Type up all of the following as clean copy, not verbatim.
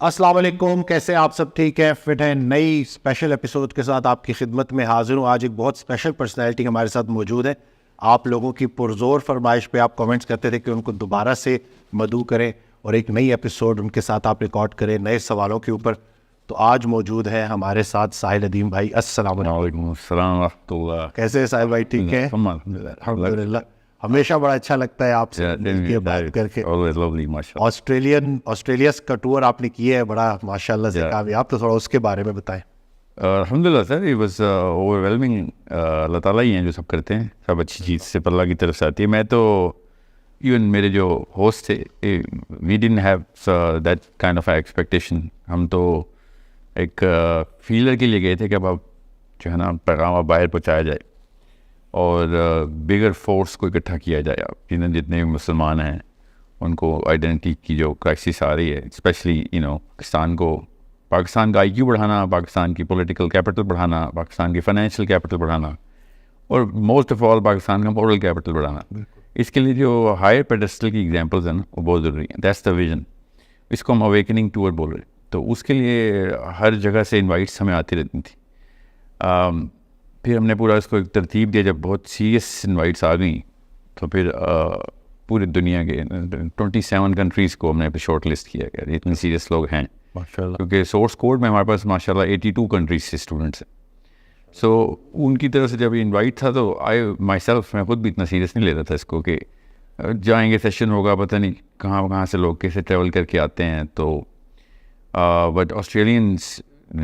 السلام علیکم، کیسے آپ سب؟ ٹھیک ہے، فٹ ہیں؟ نئی اسپیشل ایپیسوڈ کے ساتھ آپ کی خدمت میں حاضر ہوں. آج ایک بہت اسپیشل پرسنالٹی ہمارے ساتھ موجود ہے. آپ لوگوں کی پرزور فرمائش پہ آپ کمنٹس کرتے تھے کہ ان کو دوبارہ سے مدعو کریں اور ایک نئی ایپیسوڈ ان کے ساتھ آپ ریکارڈ کریں نئے سوالوں کے اوپر. تو آج موجود ہے ہمارے ساتھ ساحل ندیم بھائی. السلام علیکم. وعلیکم السلام ورحمۃ اللہ. کیسے ہیں ساحل بھائی؟ ٹھیک ہے الحمد للہ. ہمیشہ بڑا اچھا لگتا ہے آپ سے بات کر کے. آسٹریلیا کا ٹور آپ نے کیا ہے بڑا ماشاء اللہ سے کامیاب، تو تھوڑا اس کے بارے میں بتائیں. الحمد للہ سر، یہ بس اوور ویلمنگ اللہ تعالیٰ ہی ہیں جو سب کرتے ہیں. سب اچھی چیز سے اللہ کی طرف سے آتی ہے. میں تو ایون میرے جو ہوسٹ تھے we didn't have that kind of expectation. ہم تو ایک فیلر کے لیے گئے تھے کہ اب جو ہے نا پیغام اب باہر پہنچایا جائے اور بگر فورس کو اکٹھا کیا جائے. آپ جتنے مسلمان ہیں ان کو آئیڈینٹی کی جو کرائسس آ رہی ہے، اسپیشلی پاکستان کا آئی کیو بڑھانا، پاکستان کی پولیٹیکل کیپٹل بڑھانا، پاکستان کی فائنینشیل کیپٹل بڑھانا اور موسٹ آف آل پاکستان کا مورل کیپٹل بڑھانا. اس کے لیے جو ہائر پیڈسٹل کی ایگزامپلز ہیں نا وہ بہت ضروری ہیں. That's the vision. اس کو ہم اویکننگ ٹور بول رہے ہیں. تو اس کے لیے ہر جگہ سے انوائٹس ہمیں آتی رہتی تھیں. پھر ہم نے پورا اس کو ایک ترتیب دیا. جب بہت سیریس انوائٹس آ گئیں تو پھر پوری دنیا کے 27 کنٹریز کو ہم نے شارٹ لسٹ کیا کہ اتنے سیریس لوگ ہیں ماشاءاللہ. کیونکہ سورس کوڈ میں ہمارے پاس ماشاءاللہ 82 کنٹریز سے اسٹوڈنٹس ہیں. سو ان کی طرف سے جب انوائٹ تھا تو مائی سیلف میں خود بھی اتنا سیریس نہیں لے رہا تھا اس کو کہ جائیں گے سیشن ہوگا، پتہ نہیں کہاں سے لوگ کیسے ٹریول کر کے آتے ہیں. تو but Australians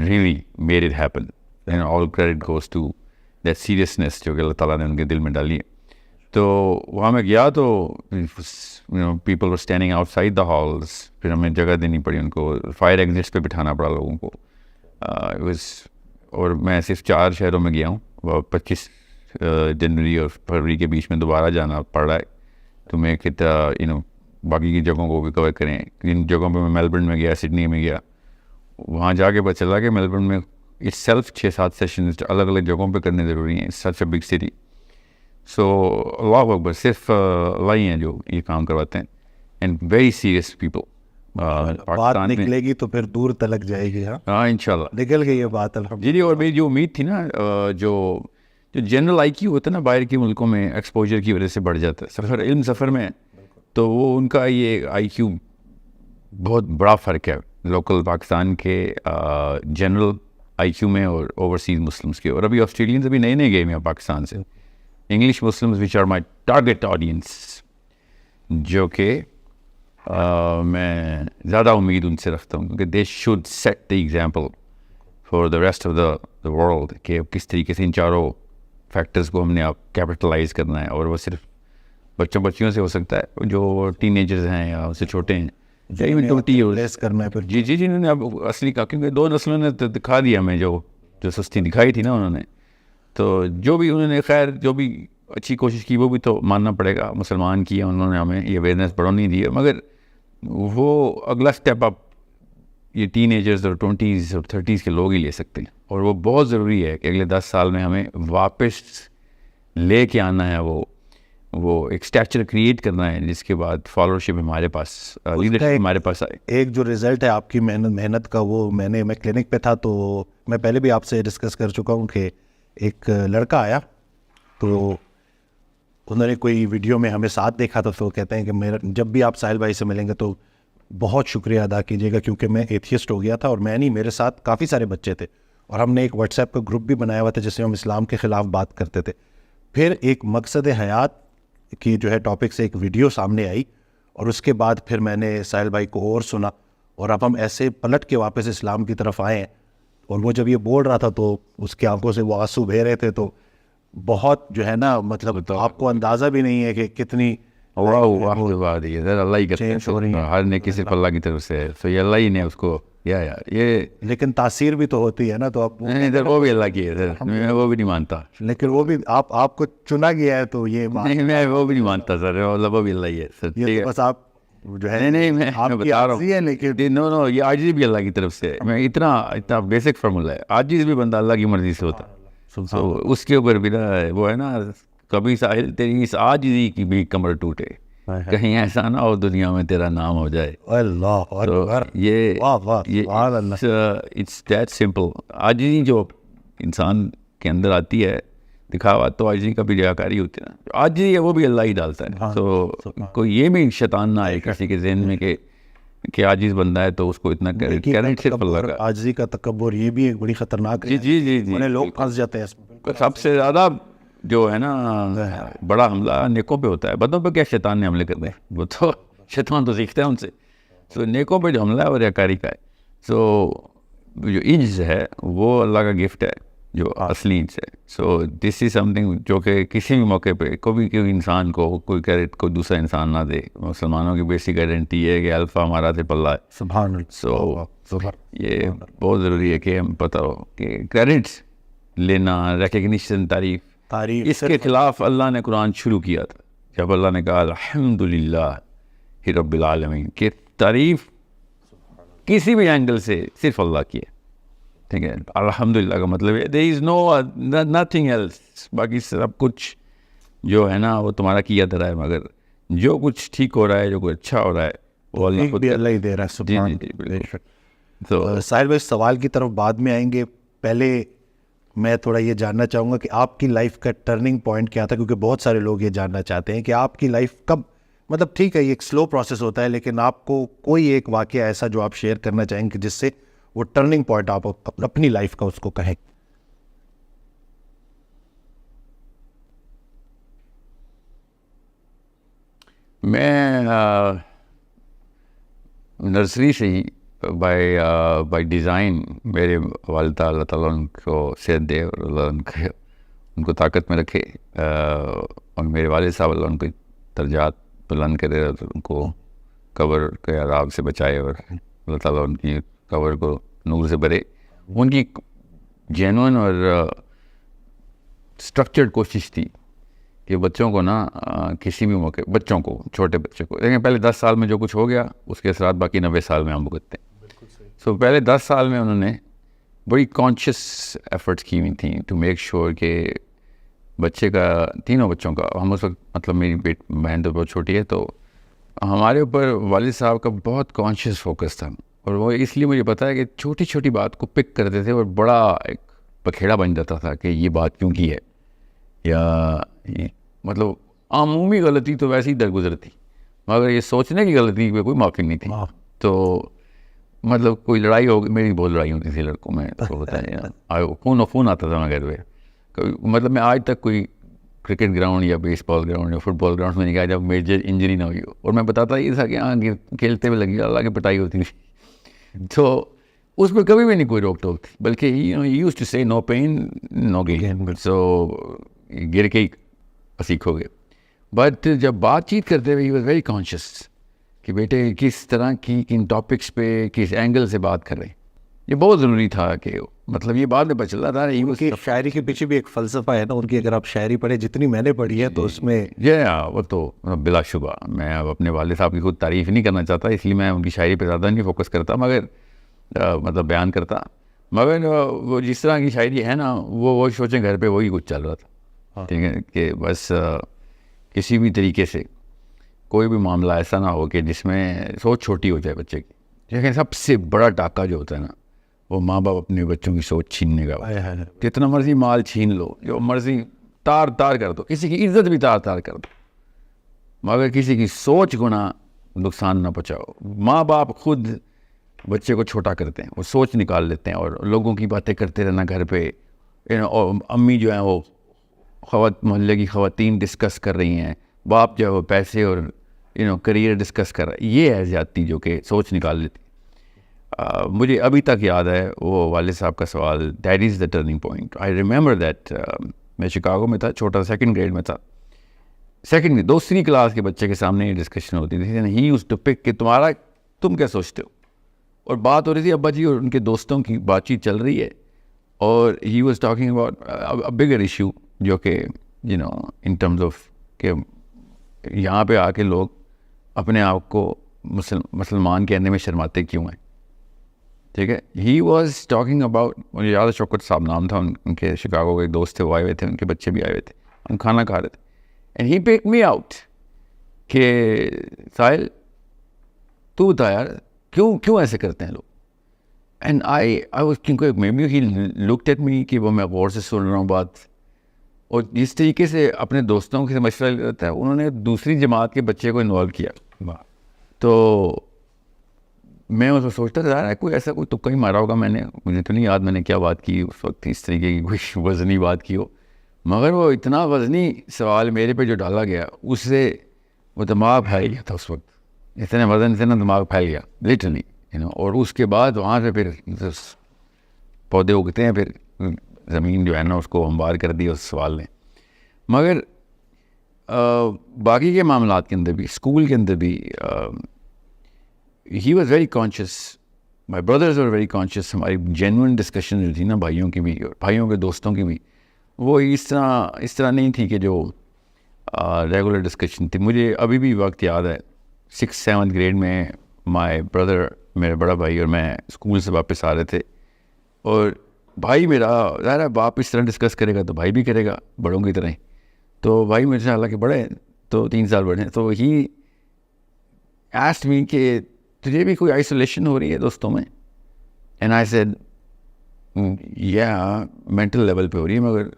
really made it happen and all credit goes to that seriousness جو کہ اللہ تعالیٰ نے ان کے دل میں ڈالی ہے. تو وہاں میں گیا تو people were standing out side the halls. پھر ہمیں جگہ دینی پڑی ان کو، فائر ایگزٹس پہ بٹھانا پڑا لوگوں کو. اور میں صرف 4 شہروں میں گیا ہوں. 25 جنوری اور فروری کے بیچ میں دوبارہ جانا پڑ رہا ہے. تو میں کتنا باقی کی جگہوں کو بھی کور کریں. ان جگہوں پہ میں میلبرن میں گیا، سڈنی میں گیا. وہاں جا کے پتہ چلا کہ میلبرن میں اٹس سیلف 6-7 سیشن الگ الگ جگہوں پہ کرنے ضروری ہیں. سچ اے بگ سٹی. سو اللہ اکبر، صرف اللہ ہی ہیں جو یہ کام کرواتے ہیں. And very serious people. بات نکلے گی تو پھر دور تلک جائے گی. ہاں انشاءاللہ نکل گئی یہ بات الحمد. جی. اور میری جو امید تھی نا، جو جنرل آئی کیو ہوتا ہے نا باہر کے ملکوں میں ایکسپوجر کی وجہ سے بڑھ جاتا ہے سفر میں، تو وہ ان کا یہ آئی کیو بہت بڑا فرق ہے لوکل پاکستان کے جنرل آئی کیو میں اور اوورسیز مسلمس کے. اور ابھی آسٹریلینز ابھی نئے گئے ہیں پاکستان سے، English Muslims which are my target audience, جو کہ میں زیادہ امید ان سے رکھتا ہوں کیونکہ they should set the example for the rest of the world کہ کس طریقے سے ان چاروں فیکٹرز کو ہم نے کیپٹلائز کرنا ہے. اور وہ صرف بچیوں سے ہو سکتا ہے جو ٹین ایجرز ہیں یا اس سے چھوٹے ہیں، کرنا ہے. جی انہوں نے اب اصلی کا، کیونکہ 2 نسلوں نے دکھا دیا ہمیں جو سستی دکھائی تھی نا انہوں نے. تو جو بھی انہوں نے خیر جو بھی اچھی کوشش کی وہ بھی تو ماننا پڑے گا. مسلمان کیا انہوں نے، ہمیں یہ اویئرنیس بڑھانی دی ہے. مگر وہ اگلا اسٹیپ آپ یہ ٹین ایجرز اور 20s اور 30s کے لوگ ہی لے سکتے ہیں. اور وہ بہت ضروری ہے کہ اگلے 10 سال میں ہمیں واپس لے کے آنا ہے، وہ ایک اسٹیچر کریٹ کرنا ہے جس کے بعد فالوورشپ ہمارے پاس، لیڈرشپ ہمارے پاس آئے. ایک جو رزلٹ ہے آپ کی محنت کا، وہ میں کلینک پہ تھا تو میں پہلے بھی آپ سے ڈسکس کر چکا ہوں کہ ایک لڑکا آیا تو انہوں نے کوئی ویڈیو میں ہمیں ساتھ دیکھا تھا. تو کہتے ہیں کہ جب بھی آپ ساحل بھائی سے ملیں گے تو بہت شکریہ ادا کیجیے گا کیونکہ میں ایتھیسٹ ہو گیا تھا، اور میں نہیں، میرے ساتھ کافی سارے بچے تھے اور ہم نے ایک واٹس ایپ کا گروپ بھی بنایا ہوا تھا جس میں ہم اسلام کے خلاف بات کرتے تھے. پھر ایک مقصد حیات کی جو ہے ٹاپک سے ایک ویڈیو سامنے آئی اور اس کے بعد پھر میں نے ساحل بھائی کو اور سنا اور اب ہم ایسے پلٹ کے واپس اسلام کی طرف آئے ہیں. اور وہ جب یہ بول رہا تھا تو اس کی آنکھوں سے وہ آنسو بہہ رہے تھے. تو بہت جو ہے نا مطلب آپ کو اندازہ بھی نہیں ہے کہ کتنی اللہ ہی کرتے ہیں، ہر نیکی صرف اللہ کی طرف سے ہے. تو یہ اللہ ہی نے اس کو یہ لیکن تاثیر بھی تو ہوتی ہے نا. تو آپ وہ بھی اللہ کی ہے، میں وہ بھی نہیں مانتا. لیکن وہ بھی آپ کو چنا گیا ہے تو یہ میں وہ بھی نہیں مانتا سر. وہ بھی اللہ ہی ہے سر. بس آپ جو ہے نہیں میں بتا رہا ہوں، لیکن نو یہ عاجزی بھی اللہ کی طرف سے. میں اتنا بیسک فارمولا ہے، عاجز بھی بندہ اللہ کی مرضی سے ہوتا ہے. اس کے اوپر بھی وہ ہے نا، کبھی ساحل تیری اس عاجزی کی بھی کمر ٹوٹے کہیں ایسا نہ ہو دنیا میں تیرا نام ہو جائے. اللہ تو اکبر. یہ واہ واہ سبحان اللہ. It's that simple. عاجزی جو انسان کے اندر آتی ہے, دکھاوا تو عاجزی کا بھی ریاکاری ہوتی ہے نا, عاجزی ہے وہ بھی اللہ ہی ڈالتا ہے. تو کوئی یہ بھی شیطان نہ آئے کسی کے ذہن میں کہ عاجز بندہ ہے تو اس کو اتنا کریڈٹ صرف اللہ کا. عاجزی کا تکبر یہ بھی ایک بڑی خطرناک ہے. جی جی جی انہیں لوگ پھنس جاتے ہیں اس میں. سب سے زیادہ جو ہے نا بڑا حملہ نیکوں پہ ہوتا ہے. بدوں پہ کیا شیطان نے حملے کرنے, وہ تو شیطان تو سیکھتا ہے ان سے. تو نیکوں پہ جو حملہ ہے وہ ریاکاری کا ہے. سو جو عجز ہے وہ اللہ کا گفٹ ہے, جو اصلی عجز ہے. سو دس از سم تھنگ جو کہ کسی بھی موقع پہ کوئی انسان کو کوئی کریڈٹ کوئی دوسرا انسان نہ دے. مسلمانوں کی بیسک آئیڈینٹی ہے کہ الفا ہمارا سے پلہ ہے. سبحان اللہ. سو یہ بہت ضروری ہے کہ ہم پتہ ہو کہ کریڈٹس لینا, ریکگنیشن, تعریف, اس کے خلاف اللہ نے قرآن شروع کیا تھا جب اللہ نے کہا الحمدللہ رب العالمین, کہ تعریف کسی بھی اینگل سے صرف اللہ کی ہے. ٹھیک ہے, الحمدللہ کا مطلب ہے there is no nothing else. باقی سب کچھ جو ہے نا وہ تمہارا کیا دھرا ہے, مگر جو کچھ ٹھیک ہو رہا ہے, جو کچھ اچھا ہو رہا ہے وہ اللہ خود اللہ ہی دے رہا ہے. سبحان اللہ. تو ساحل بھائی سوال کی طرف بعد میں آئیں گے. پہلے میں تھوڑا یہ جاننا چاہوں گا کہ آپ کی لائف کا ٹرننگ پوائنٹ کیا تھا, کیونکہ بہت سارے لوگ یہ جاننا چاہتے ہیں کہ آپ کی لائف کب, مطلب ٹھیک ہے یہ ایک سلو پروسیس ہوتا ہے, لیکن آپ کو کوئی ایک واقعہ ایسا جو آپ شیئر کرنا چاہیں گے جس سے وہ ٹرننگ پوائنٹ آپ اپنی لائف کا اس کو کہیں. میں نرسری سے ہی بائی ڈیزائن میرے والدہ اللہ تعالیٰ ان کو صحت دے اور اللہ ان کو طاقت میں رکھے, اور میرے والد صاحب اللہ ان کو درجات بلند کرے اور ان کو قبر کے عذاب سے بچائے, اور اللہ تعالیٰ ان کی قبر کو نور سے بھرے. ان کی جینوئن اور اسٹرکچرڈ کوشش تھی کہ بچوں کو نا کسی بھی موقع, بچوں کو, چھوٹے بچے کو, دیکھیں پہلے 10 سال میں جو کچھ ہو گیا اس کے اثرات باقی 90 سال میں ہم بھگتتے ہیں. سو پہلے 10 سال میں انہوں نے بڑی کانشیس ایفرٹس کی ہوئی تھیں ٹو میک شیور کہ بچے کا, تینوں بچوں کا, ہم اس وقت مطلب میری بہن تو بہت چھوٹی ہے, تو ہمارے اوپر والد صاحب کا بہت کانشیس فوکس تھا. اور وہ اس لیے مجھے پتا ہے کہ چھوٹی چھوٹی بات کو پک کرتے تھے اور بڑا ایک پکھیڑا بن جاتا تھا کہ یہ بات کیوں کی ہے, یا مطلب عمومی غلطی تو ویسے ہی درگزرتی, مگر یہ سوچنے کی غلطی پہ کوئی معافی نہیں تھی. تو مطلب کوئی لڑائی ہوگی, میری بہت لڑائی ہوتی تھی لڑکوں میں, تو بتائیں فون آتا تھا میں گھر پہ. مطلب میں آج تک کوئی کرکٹ گراؤنڈ یا بیس بال گراؤنڈ یا فٹ بال گراؤنڈ میں نہیں گیا جب میجر انجری نہ ہوئی ہو, اور میں بتاتا یہ تھا کہ ہاں کھیلتے ہوئے لگی اللہ کی پٹائی ہوتی تھی. تو اس پہ کبھی بھی نہیں کوئی روک ٹوک تھی, بلکہ یوز ٹو سے نو پین نو گین. سو گر کے ہی سیکھو گے. بٹ جب بات چیت کرتے ہوئے ہی واز ویری کانشیس کہ بیٹے کس طرح کی کن ٹاپکس پہ کس اینگل سے بات کر رہے ہیں. یہ بہت ضروری تھا کہ مطلب یہ بعد میں پتہ چلا تھا. ان کی شاعری کے پیچھے بھی ایک فلسفہ ہے نا ان کی, اگر آپ شاعری پڑھیں جتنی میں نے پڑھی ہے تو اس میں وہ تو بلا شبہ میں اب اپنے والد صاحب کی خود تعریف نہیں کرنا چاہتا, اس لیے میں ان کی شاعری پہ زیادہ نہیں فوکس کرتا, مگر مطلب بیان کرتا. مگر وہ جس طرح کی شاعری ہے نا وہ سوچیں گھر پہ وہی کچھ چل رہا تھا. ٹھیک ہے, کہ بس کسی بھی طریقے سے کوئی بھی معاملہ ایسا نہ ہو کہ جس میں سوچ چھوٹی ہو جائے بچے کی. لیکن سب سے بڑا ٹاکہ جو ہوتا ہے نا وہ ماں باپ اپنے بچوں کی سوچ چھیننے کا. جتنا مرضی مال چھین لو, جو مرضی تار تار کر دو, کسی کی عزت بھی تار تار کر دو, مگر کسی کی سوچ کو نہ نقصان نہ پہنچاؤ. ماں باپ خود بچے کو چھوٹا کرتے ہیں, وہ سوچ نکال لیتے ہیں, اور لوگوں کی باتیں کرتے رہنا گھر پہ. اور امی جو ہیں وہ محلے کی خواتین ڈسکس کر رہی ہیں, باپ جو ہے وہ پیسے اور کریئر ڈسکس کر رہا ہے. یہ ہے زیادتی جو کہ سوچ نکال لیتی. مجھے ابھی تک یاد ہے وہ والد صاحب کا سوال, that is the turning point. I remember that میں شکاگو میں تھا, چھوٹا 2nd گریڈ میں تھا. دوسری کلاس کے بچے کے سامنے یہ ڈسکشن ہوتی تھی. ہی یوز ٹو پک کہ تم کیا سوچتے ہو, اور بات ہو رہی تھی ابا جی اور ان کے دوستوں کی بات چیت چل رہی ہے, اور he was talking about bigger issue جو کہ ان ٹرمز آف کہ یہاں پہ آ کے لوگ اپنے آپ کو مسلمان کہنے میں شرماتے کیوں ہیں. ٹھیک ہے, ہی واز ٹاکنگ اباؤٹ, مجھے یاد ہے شوکت صاحب نام تھا ان کے, شکاگو کے ایک دوست تھے, وہ آئے ہوئے تھے, ان کے بچے بھی آئے ہوئے تھے, and he pick me out. And he was talking about, مجھے یاد ہے شوکت صاحب نام تھا ان کے, شکاگو کے ایک دوست تھے, وہ آئے ہوئے تھے, ان کے بچے بھی آئے ہوئے تھے. ہم کھانا کھا رہے تھے. کہ ساحل تو بتا یار کیوں ایسے کرتے ہیں لوگ. اینڈ آئی واز کیونکہ maybe he looked at me کہ وہ میں غور سے سن رہا ہوں بات, اور جس طریقے سے اپنے دوستوں سے مشورہ لیتا ہے, انہوں نے دوسری جماعت کے بچے کو انوالو کیا. تو میں اس کو سوچتا تھا یار کوئی ایسا کوئی تکا ہی مارا ہوگا میں نے, مجھے تو نہیں یاد میں نے کیا بات کی اس وقت, اس طریقے کی کوئی وزنی بات کی ہو, مگر وہ اتنا وزنی سوال میرے پہ جو ڈالا گیا اس سے وہ دماغ پھیل گیا تھا اس وقت, اتنے وزن سے نا دماغ پھیل گیا لٹرلی اور اس کے بعد وہاں سے پھر پودے اگتے ہیں, پھر زمین جو ہے نا اس کو ہموار کر دی اس سوال نے. مگر باقی کے معاملات کے اندر بھی, اسکول کے اندر بھی he was very conscious, my brothers are very conscious. ہماری جینوئن ڈسکشن جو تھی نا بھائیوں کی بھی اور بھائیوں کے دوستوں کی بھی, وہ اس طرح نہیں تھی کہ جو ریگولر ڈسکشن تھی. مجھے ابھی بھی وقت یاد ہے 6th-7th گریڈ میں مائی بردر, میرا بڑا بھائی اور میں اسکول سے واپس آ رہے تھے, اور بھائی میرا ظاہر ہے باپ اس طرح ڈسکس کرے گا تو بھائی بھی کرے گا بڑوں کی طرح ہی. تو بھائی مجھ سے حالانکہ بڑے ہیں, تو 3 سال بڑے ہیں, تو ہی آسکڈ می کہ تجھے بھی کوئی آئسولیشن ہو رہی ہے دوستوں میں. اینڈ آئی سیڈ یا مینٹل لیول پہ ہو رہی ہے, مگر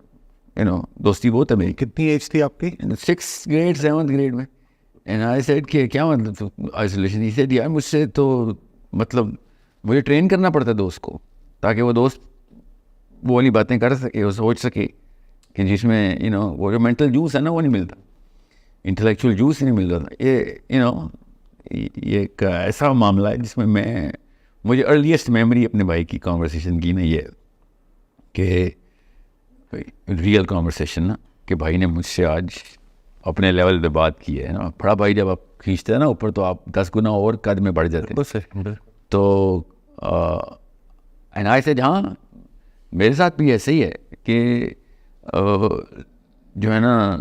دوستی بہت ہے میری. کتنی ایج تھی آپ کی؟ 6th گریڈ 7th گریڈ میں. اینڈ آئی سیڈ کہ کیا مطلب آئسولیشن؟ ہی سیڈ یار مجھ سے تو مطلب مجھے ٹرین کرنا پڑتا ہے دوست کو, تاکہ وہ دوست وہ والی باتیں کر سکے, وہ سوچ سکے کہ جس میں وہ جو مینٹل جوس ہے نا وہ نہیں ملتا, انٹلیکچوئل جوس نہیں مل رہا تھا. یہ ایک ایسا معاملہ ہے جس میں مجھے ارلیسٹ میموری اپنے بھائی کی کانورسیشن کی نا یہ کہ ریئل کانورسیشن نا, کہ بھائی نے مجھ سے آج اپنے لیول پہ بات کی ہے نا. بڑا بھائی جب آپ کھینچتے ہیں نا اوپر تو آپ 10 گنا اور قد میں بڑھ جاتے ہیں. تو اینڈ آئی سیڈ ہاں میرے ساتھ بھی ایسے ہی ہے کہ جو ہے نا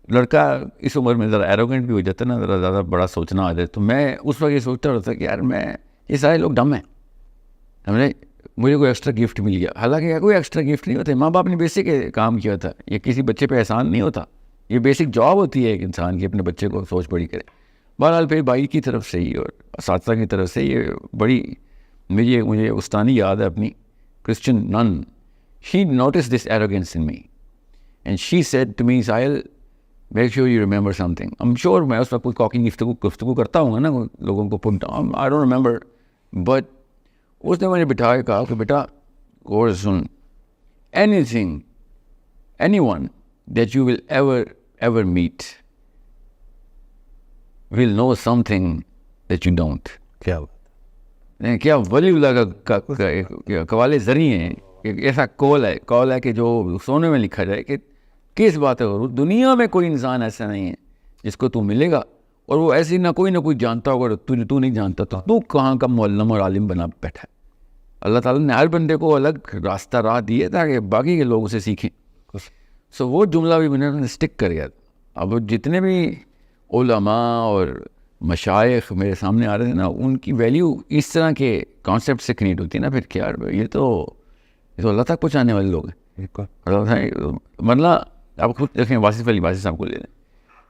لڑکا اس عمر میں ذرا ایروگنٹ بھی ہو جاتا ہے نا, ذرا زیادہ بڑا سوچنا آ جائے. تو میں اس وقت یہ سوچتا رہتا کہ یار میں یہ سارے لوگ ڈم ہیں, ہم نے مجھے کوئی ایکسٹرا گفٹ مل گیا. حالانکہ کوئی ایکسٹرا گفٹ نہیں ہوتا, ماں باپ نے بیسک کام کیا تھا, یہ کسی بچے پہ احسان نہیں ہوتا, یہ بیسک جاب ہوتی ہے ایک انسان کی اپنے بچے کو سوچ بڑی کرے. بہرحال پھر بھائی کی طرف سے ہی اور اساتذہ کی طرف سے یہ بڑی مجھے استانی یاد ہے اپنی, Christian nun, she notice this arrogance in me and she said to me Sahil make sure you remember something. I'm sure میں اس وقت کوئی کاکنگ گفتگو کرتا ہوں گا نا لوگوں کو put down, I don't remember, but اس نے مجھے بٹھا کے کہا کہ بیٹا غور سے سن, anything anyone that you will ever meet will know something that you don't. کیا ولی اللہ کا قوال زرعی ہیں, ایسا کول ہے کہ جو سونے میں لکھا جائے کہ کس بات ہے, دنیا میں کوئی انسان ایسا نہیں ہے جس کو تو ملے گا اور وہ ایسی نہ کوئی جانتا ہوگا تو نہیں جانتا, تو کہاں کا معلم اور عالم بنا بیٹھا ہے. اللہ تعالیٰ نے ہر بندے کو الگ راہ دیے تاکہ باقی کے لوگ اسے سیکھیں. سو وہ جملہ بھی میں نے اسٹک کر گیا. اب جتنے بھی علماء اور مشائخ میرے سامنے آ رہے تھے نا, ان کی ویلیو اس طرح کے کانسیپٹ سے کریٹ ہوتی ہے نا پھر کہ یار یہ تو اللہ تک پہنچانے والے لوگ ہیں. مطلب آپ خود دیکھیں واصف علی واصف صاحب کو لے لیں,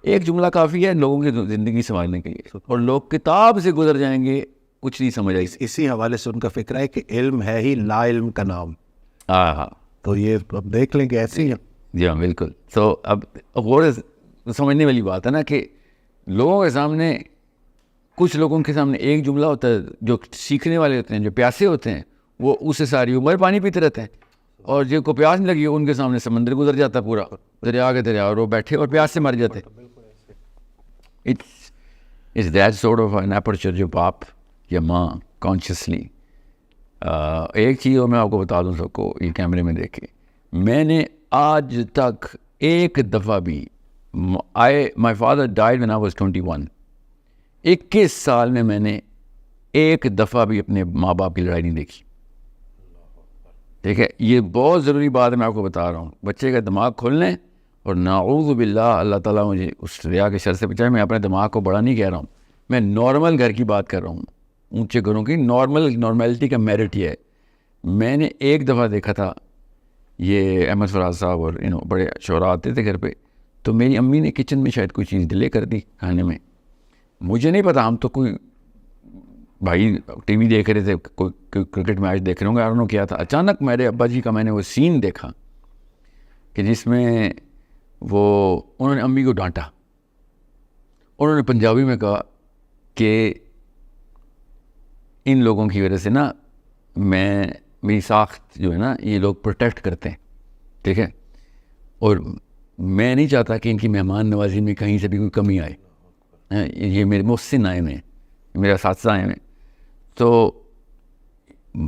ایک جملہ کافی ہے لوگوں کی زندگی سنبھالنے کے لیے, اور لوگ کتاب سے گزر جائیں گے کچھ نہیں سمجھ آئی. اسی حوالے سے ان کا فکر ہے کہ علم ہے ہی لا علم کا نام. ہاں تو یہ اب دیکھ لیں کہ ایسے ہی ہے. جی ہاں بالکل. تو اب غور سمجھنے والی بات ہے نا کہ لوگوں کے سامنے, کچھ لوگوں کے سامنے ایک جملہ ہوتا ہے, جو سیکھنے والے ہوتے ہیں, جو پیاسے ہوتے ہیں, وہ اسے ساری عمر پانی پیتے رہتے ہیں, اور جن کو پیاس نہیں لگی ان کے سامنے سمندر گزر جاتا ہے پورا دریا کے دریا, اور وہ بیٹھے اور پیاس سے مر جاتے. It's that sort of an aperture جو باپ یا ماں کانشیسلی. ایک چیز اور میں آپ کو بتا دوں سب کو یہ کیمرے میں دیکھے, میں نے آج تک ایک دفعہ بھی my father died when I was 21, 21 سال میں نے ایک دفعہ بھی اپنے ماں باپ کی لڑائی نہیں دیکھی. ٹھیک ہے, یہ بہت ضروری بات ہے, میں آپ کو بتا رہا ہوں. بچے کا دماغ کھول لیں, اور نعوذ باللہ اللہ تعالیٰ مجھے اس ریا کے شر سے بچائے. میں اپنے دماغ کو بڑا نہیں کہہ رہا ہوں, میں نارمل گھر کی بات کر رہا ہوں, اونچے گھروں کی نارملٹی کا میرٹ یہ ہے. میں نے ایک دفعہ دیکھا تھا, یہ احمد فراز صاحب اور بڑے شعراء آتے تھے گھر پہ, تو میری امی نے کچن میں شاید کوئی چیز ڈیلے کر دی کھانے میں, مجھے نہیں پتا, ہم تو کوئی بھائی ٹی وی دیکھ رہے تھے, کوئی کرکٹ میچ دیکھ رہے ہوں گے, آ رہا کیا تھا, اچانک میرے ابا جی کا میں نے وہ سین دیکھا کہ جس میں انہوں نے امی کو ڈانٹا, انہوں نے پنجابی میں کہا کہ ان لوگوں کی وجہ سے نا میری ساخت جو ہے نا یہ لوگ پروٹیکٹ کرتے ہیں, ٹھیک ہے, اور میں نہیں چاہتا کہ ان کی مہمان نوازی میں کہیں سے بھی کوئی کمی آئے. یہ میرے محسن آئے ہوئے ہیں, میرے اساتذہ آئے ہوئے ہیں, تو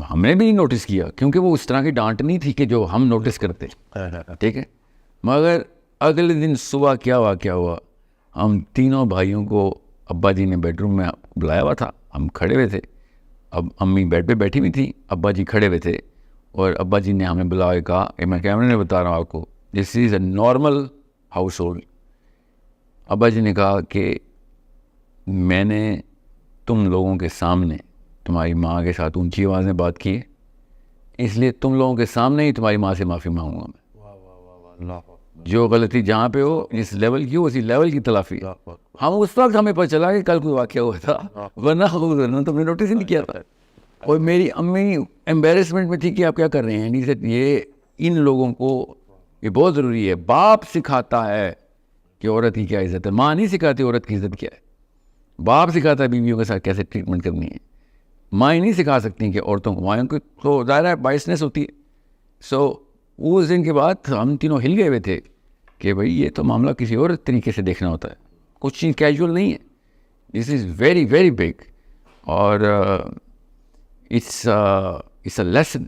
ہم نے بھی نہیں نوٹس کیا کیونکہ وہ اس طرح کی ڈانٹ نہیں تھی کہ جو ہم نوٹس کرتے, ٹھیک ہے. مگر اگلے دن صبح کیا واقعہ ہوا, ہم تینوں بھائیوں کو ابا جی نے بیڈ روم میں بلایا ہوا تھا, ہم کھڑے ہوئے تھے, اب امی بیڈ پہ بیٹھی ہوئی تھی, ابا جی کھڑے ہوئے تھے, اور ابا جی نے ہمیں بلا کے کہا کہ میں کیمرے میں بتا رہا ہوں آپ کو, دس از اے نارمل ہاؤس ہولڈ. ابا جی نے کہا کہ میں نے تم لوگوں کے سامنے تمہاری ماں کے ساتھ اونچی آواز میں بات کی ہے, اس لیے تم لوگوں کے سامنے ہی تمہاری ماں سے معافی مانگوں گا میں. جو غلطی جہاں پہ ہو جس لیول کی ہو اسی لیول کی تلافی. ہم اس وقت ہمیں پتہ چلا کہ کل کوئی واقعہ ہوا تھا, ورنہ تم نے نوٹس ہی نہیں کیا تھا. اور میری امی ایمبیرسمنٹ میں تھی کہ آپ کیا کر رہے ہیں, یہ ان لوگوں کو یہ بہت ضروری ہے. باپ سکھاتا ہے کہ عورت کی کیا عزت ہے, ماں نہیں سکھاتی عورت کی عزت کیا ہے. باپ سکھاتا ہے بیویوں کے ساتھ کیسے ٹریٹمنٹ کرنی ہے, مائیں نہیں سکھا سکتی کہ عورتوں کو, مائیں کو تو ظاہر ہے بائسنس ہوتی ہے. سو اس دن کے بعد ہم تینوں ہل گئے ہوئے تھے کہ بھائی یہ تو معاملہ کسی اور طریقے سے دیکھنا ہوتا ہے, کچھ چیز کیجول نہیں ہے, this is very very big. اور اٹس اے لیسن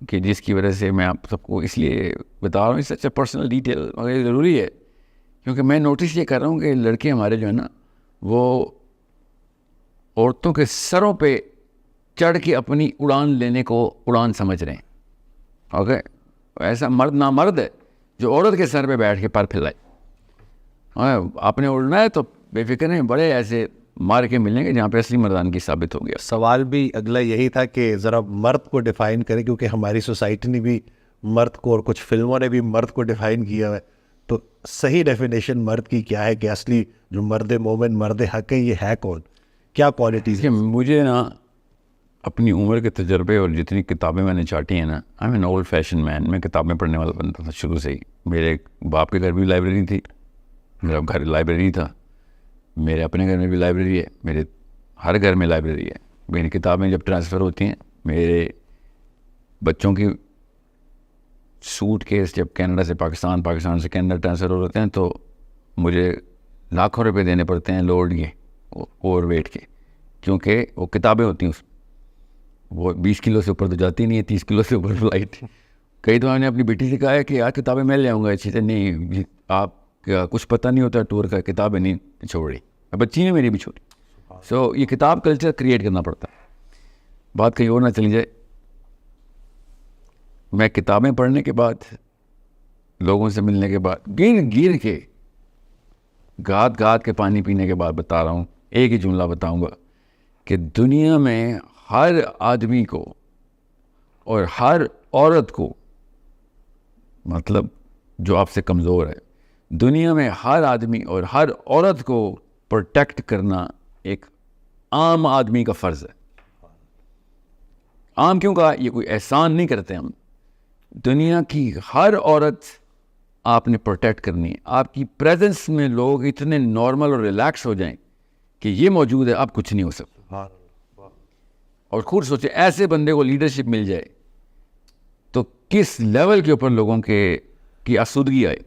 کہ جس کی وجہ سے میں آپ سب کو اس لیے بتا رہا ہوں, اس اچھا پرسنل ڈیٹیل, مگر یہ ضروری ہے کیونکہ میں نوٹس یہ کر رہا ہوں کہ لڑکے ہمارے جو ہے نا وہ عورتوں کے سروں پہ چڑھ کے اپنی اڑان لینے کو اڑان سمجھ رہے ہیں. اوکے, ایسا مرد نامرد ہے جو عورت کے سر پہ بیٹھ کے پر پھیلائے. آپ نے اڑنا ہے تو بے فکر ہیں, بڑے ایسے مار کے ملیں گے جہاں پہ اصلی مردانگی ثابت ہو گیا. سوال بھی اگلا یہی تھا کہ ذرا مرد کو ڈیفائن کریں, کیونکہ ہماری سوسائٹی نے بھی مرد کو اور کچھ فلموں نے بھی مرد کو ڈیفائن کیا ہے, تو صحیح ڈیفینیشن مرد کی کیا ہے کہ اصلی جو مرد مومن مرد حق ہے یہ ہے کون, کیا کوالٹیز ہیں؟ مجھے نا اپنی عمر کے تجربے اور جتنی کتابیں میں نے چاٹی ہیں نا, I am an old fashion man, میں کتابیں پڑھنے والا بنتا تھا شروع سے ہی. میرے باپ کے گھر بھی لائبریری تھی, میرا گھر لائبریری تھا, میرے اپنے گھر میں بھی لائبریری ہے, میرے ہر گھر میں لائبریری ہے. میری کتابیں جب ٹرانسفر ہوتی ہیں, میرے بچوں کی سوٹ کیس جب کینیڈا سے پاکستان, پاکستان سے کینیڈا ٹرانسفر ہو رہتے ہیں تو مجھے لاکھوں روپے دینے پڑتے ہیں لوڈ کے, اوور ویٹ کے, کیونکہ وہ کتابیں ہوتی ہیں, وہ 20 کلو سے اوپر تو جاتی نہیں ہے, 30 کلو سے اوپر فلائٹ. کئی دفعہ میں نے اپنی بیٹی سے کہا ہے کہ یار کتابیں میں لے آؤں گا, اچھی سے نہیں آپ کچھ پتہ نہیں ہوتا ٹور کا, کتابیں نہیں چھوڑ رہی, بچی نے میری بھی چھوڑی. سو یہ کتاب کلچر کریٹ کرنا پڑتا ہے. بات کہیں اور نہ چلی جائے, میں کتابیں پڑھنے کے بعد, لوگوں سے ملنے کے بعد, گر کے گاد کے پانی پینے کے بعد بتا رہا ہوں, ایک ہی جملہ بتاؤں گا کہ دنیا میں ہر آدمی کو اور ہر عورت کو, مطلب جو آپ سے کمزور ہے, دنیا میں ہر آدمی اور ہر عورت کو پروٹیکٹ کرنا ایک عام آدمی کا فرض ہے. عام کیوں کہا, یہ کوئی احسان نہیں کرتے ہم, دنیا کی ہر عورت آپ نے پروٹیکٹ کرنی ہے. آپ کی پریزنس میں لوگ اتنے نارمل اور ریلیکس ہو جائیں کہ یہ موجود ہے, آپ کچھ نہیں ہو سکتا. اور خود سوچیں ایسے بندے کو لیڈرشپ مل جائے تو کس لیول کے اوپر لوگوں کی آسودگی آئے.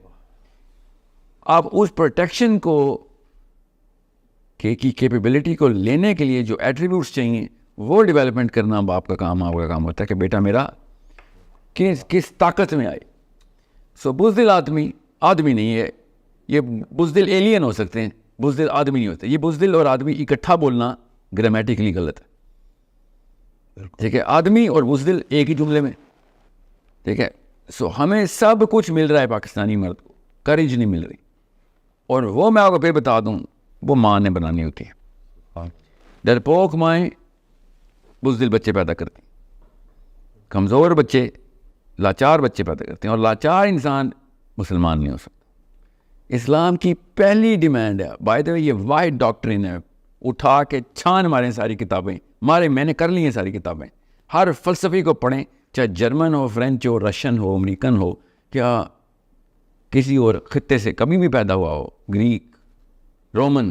آپ اس پروٹیکشن کو کی کیپیبلٹی کو لینے کے لیے جو ایٹریبیوٹس چاہیے وہ ڈیولپمنٹ کرنا اب آپ کا کام ہوتا ہے کہ بیٹا میرا کس طاقت میں آئے. سو بزدل آدمی نہیں ہے, یہ بزدل ایلین ہو سکتے ہیں, بزدل آدمی نہیں ہوتے. یہ بزدل اور آدمی اکٹھا بولنا گرامیٹیکلی غلط ہے, ٹھیک ہے. آدمی اور بزدل ایک ہی جملے میں, ٹھیک ہے. سو ہمیں سب کچھ مل رہا ہے پاکستانی مرد کو, کریج نہیں مل رہی. اور وہ میں آپ کو پھر بتا دوں, وہ ماں نے بنانی ہوتی ہے. ڈرپوک مائیں بزدل بچے پیدا کرتی ہیں, کمزور بچے لاچار بچے پیدا کرتے ہیں, اور لاچار انسان مسلمان نہیں ہو سکتا. اسلام کی پہلی ڈیمانڈ ہے. بائی دا وے یہ واحد ڈاکٹرین ہے, اٹھا کے چھان ماریں ساری کتابیں, میں نے کر لی ہیں ساری کتابیں, ہر فلسفی کو پڑھیں, چاہے جرمن ہو, فرینچ ہو, رشین ہو, امریکن ہو, کیا کسی اور خطے سے کبھی بھی پیدا ہوا ہو, گریک, رومن,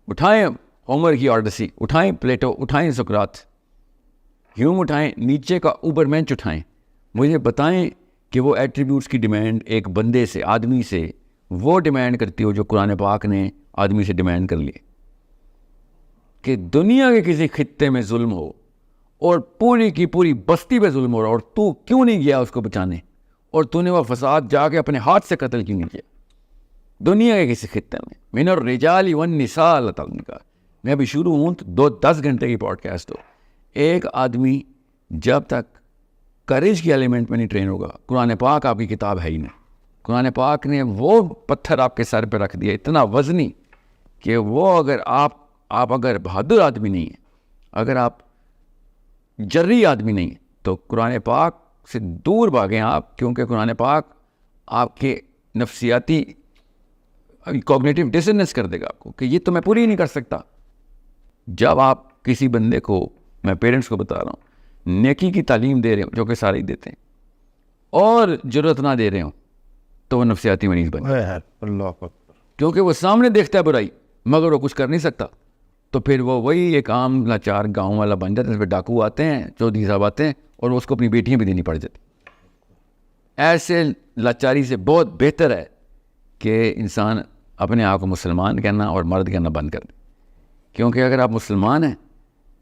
اٹھائیں ہومر کی آڈیسی, اٹھائیں پلیٹو, اٹھائیں سقراط, ہیوم اٹھائیں, نیچے کا اوبر مینچ اٹھائیں, مجھے بتائیں کہ وہ ایٹریبیوٹس کی ڈیمانڈ ایک بندے سے, آدمی سے وہ ڈیمانڈ کرتی ہو جو قرآن پاک نے آدمی سے ڈیمانڈ کر لیے. کہ دنیا کے کسی خطے میں ظلم ہو اور پوری کی پوری بستی پہ ظلم ہو رہا, اور تو کیوں نہیں گیا اس کو بچانے, اور تو نے وہ فساد جا کے اپنے ہاتھ سے قتل کیوں نہیں کیا دنیا کے کسی خطے میں. من الرجال والنساء, اللہ تعالیٰ نے کہا. میں ابھی شروع ہوں تو 10 گھنٹے کی پوڈ کاسٹ ہو. ایک آدمی جب تک کریج کی ایلیمنٹ میں نہیں ٹرین ہوگا, قرآن پاک آپ کی کتاب ہے ہی نہیں. قرآن پاک نے وہ پتھر آپ کے سر پہ رکھ دیا اتنا وزنی کہ وہ اگر آپ اگر بہادر آدمی نہیں ہیں, اگر آپ جری آدمی نہیں ہیں, تو قرآن پاک سے دور بھاگیں آپ, کیونکہ قرآن پاک آپ کے نفسیاتی کوگنیٹیو ڈسنس کر دے گا آپ کو کہ یہ تو میں پوری نہیں کر سکتا. جب آپ کسی بندے کو, میں پیرنٹس کو بتا رہا ہوں, نیکی کی تعلیم دے رہے ہوں جو کہ سارے دیتے ہیں, اور جرت نہ دے رہے ہوں, تو وہ نفسیاتی مریض بن جائے. اللہ اکبر. کیونکہ وہ سامنے دیکھتا ہے برائی مگر وہ کچھ کر نہیں سکتا, تو پھر وہ وہی ایک عام لاچار گاؤں والا بن جاتا ہے. اس پہ ڈاکو آتے ہیں, چودھری صاحب آتے ہیں, اور اس کو اپنی بیٹیاں بھی دینی پڑ جاتی. ایسے لاچاری سے بہت بہتر ہے کہ انسان اپنے آپ کو مسلمان کہنا اور مرد کہنا بند کر دے. کیونکہ اگر آپ مسلمان ہیں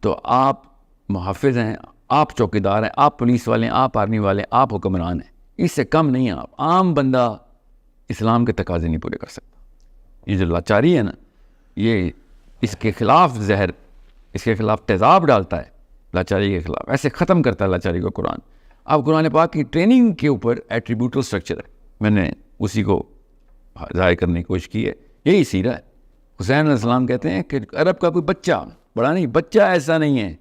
تو آپ محافظ ہیں, آپ چوکیدار ہیں, آپ پولیس والے ہیں, آپ آرمی والے ہیں, آپ حکمران ہیں. اس سے کم نہیں ہیں آپ. عام بندہ اسلام کے تقاضے نہیں پورے کر سکتا. یہ جو لاچاری ہے نا, یہ اس کے خلاف زہر, اس کے خلاف تیزاب ڈالتا ہے لاچاری کے خلاف. ایسے ختم کرتا ہے لاچاری کو قرآن. اب قرآن پاک کی ٹریننگ کے اوپر ایٹریبیوٹل سٹرکچر ہے, میں نے اسی کو ظاہر کرنے کی کوشش کی ہے. یہی سیرہ ہے. حسین علیہ السلام کہتے ہیں کہ عرب کا کوئی بچہ, بڑا نہیں, بچہ ایسا نہیں ہے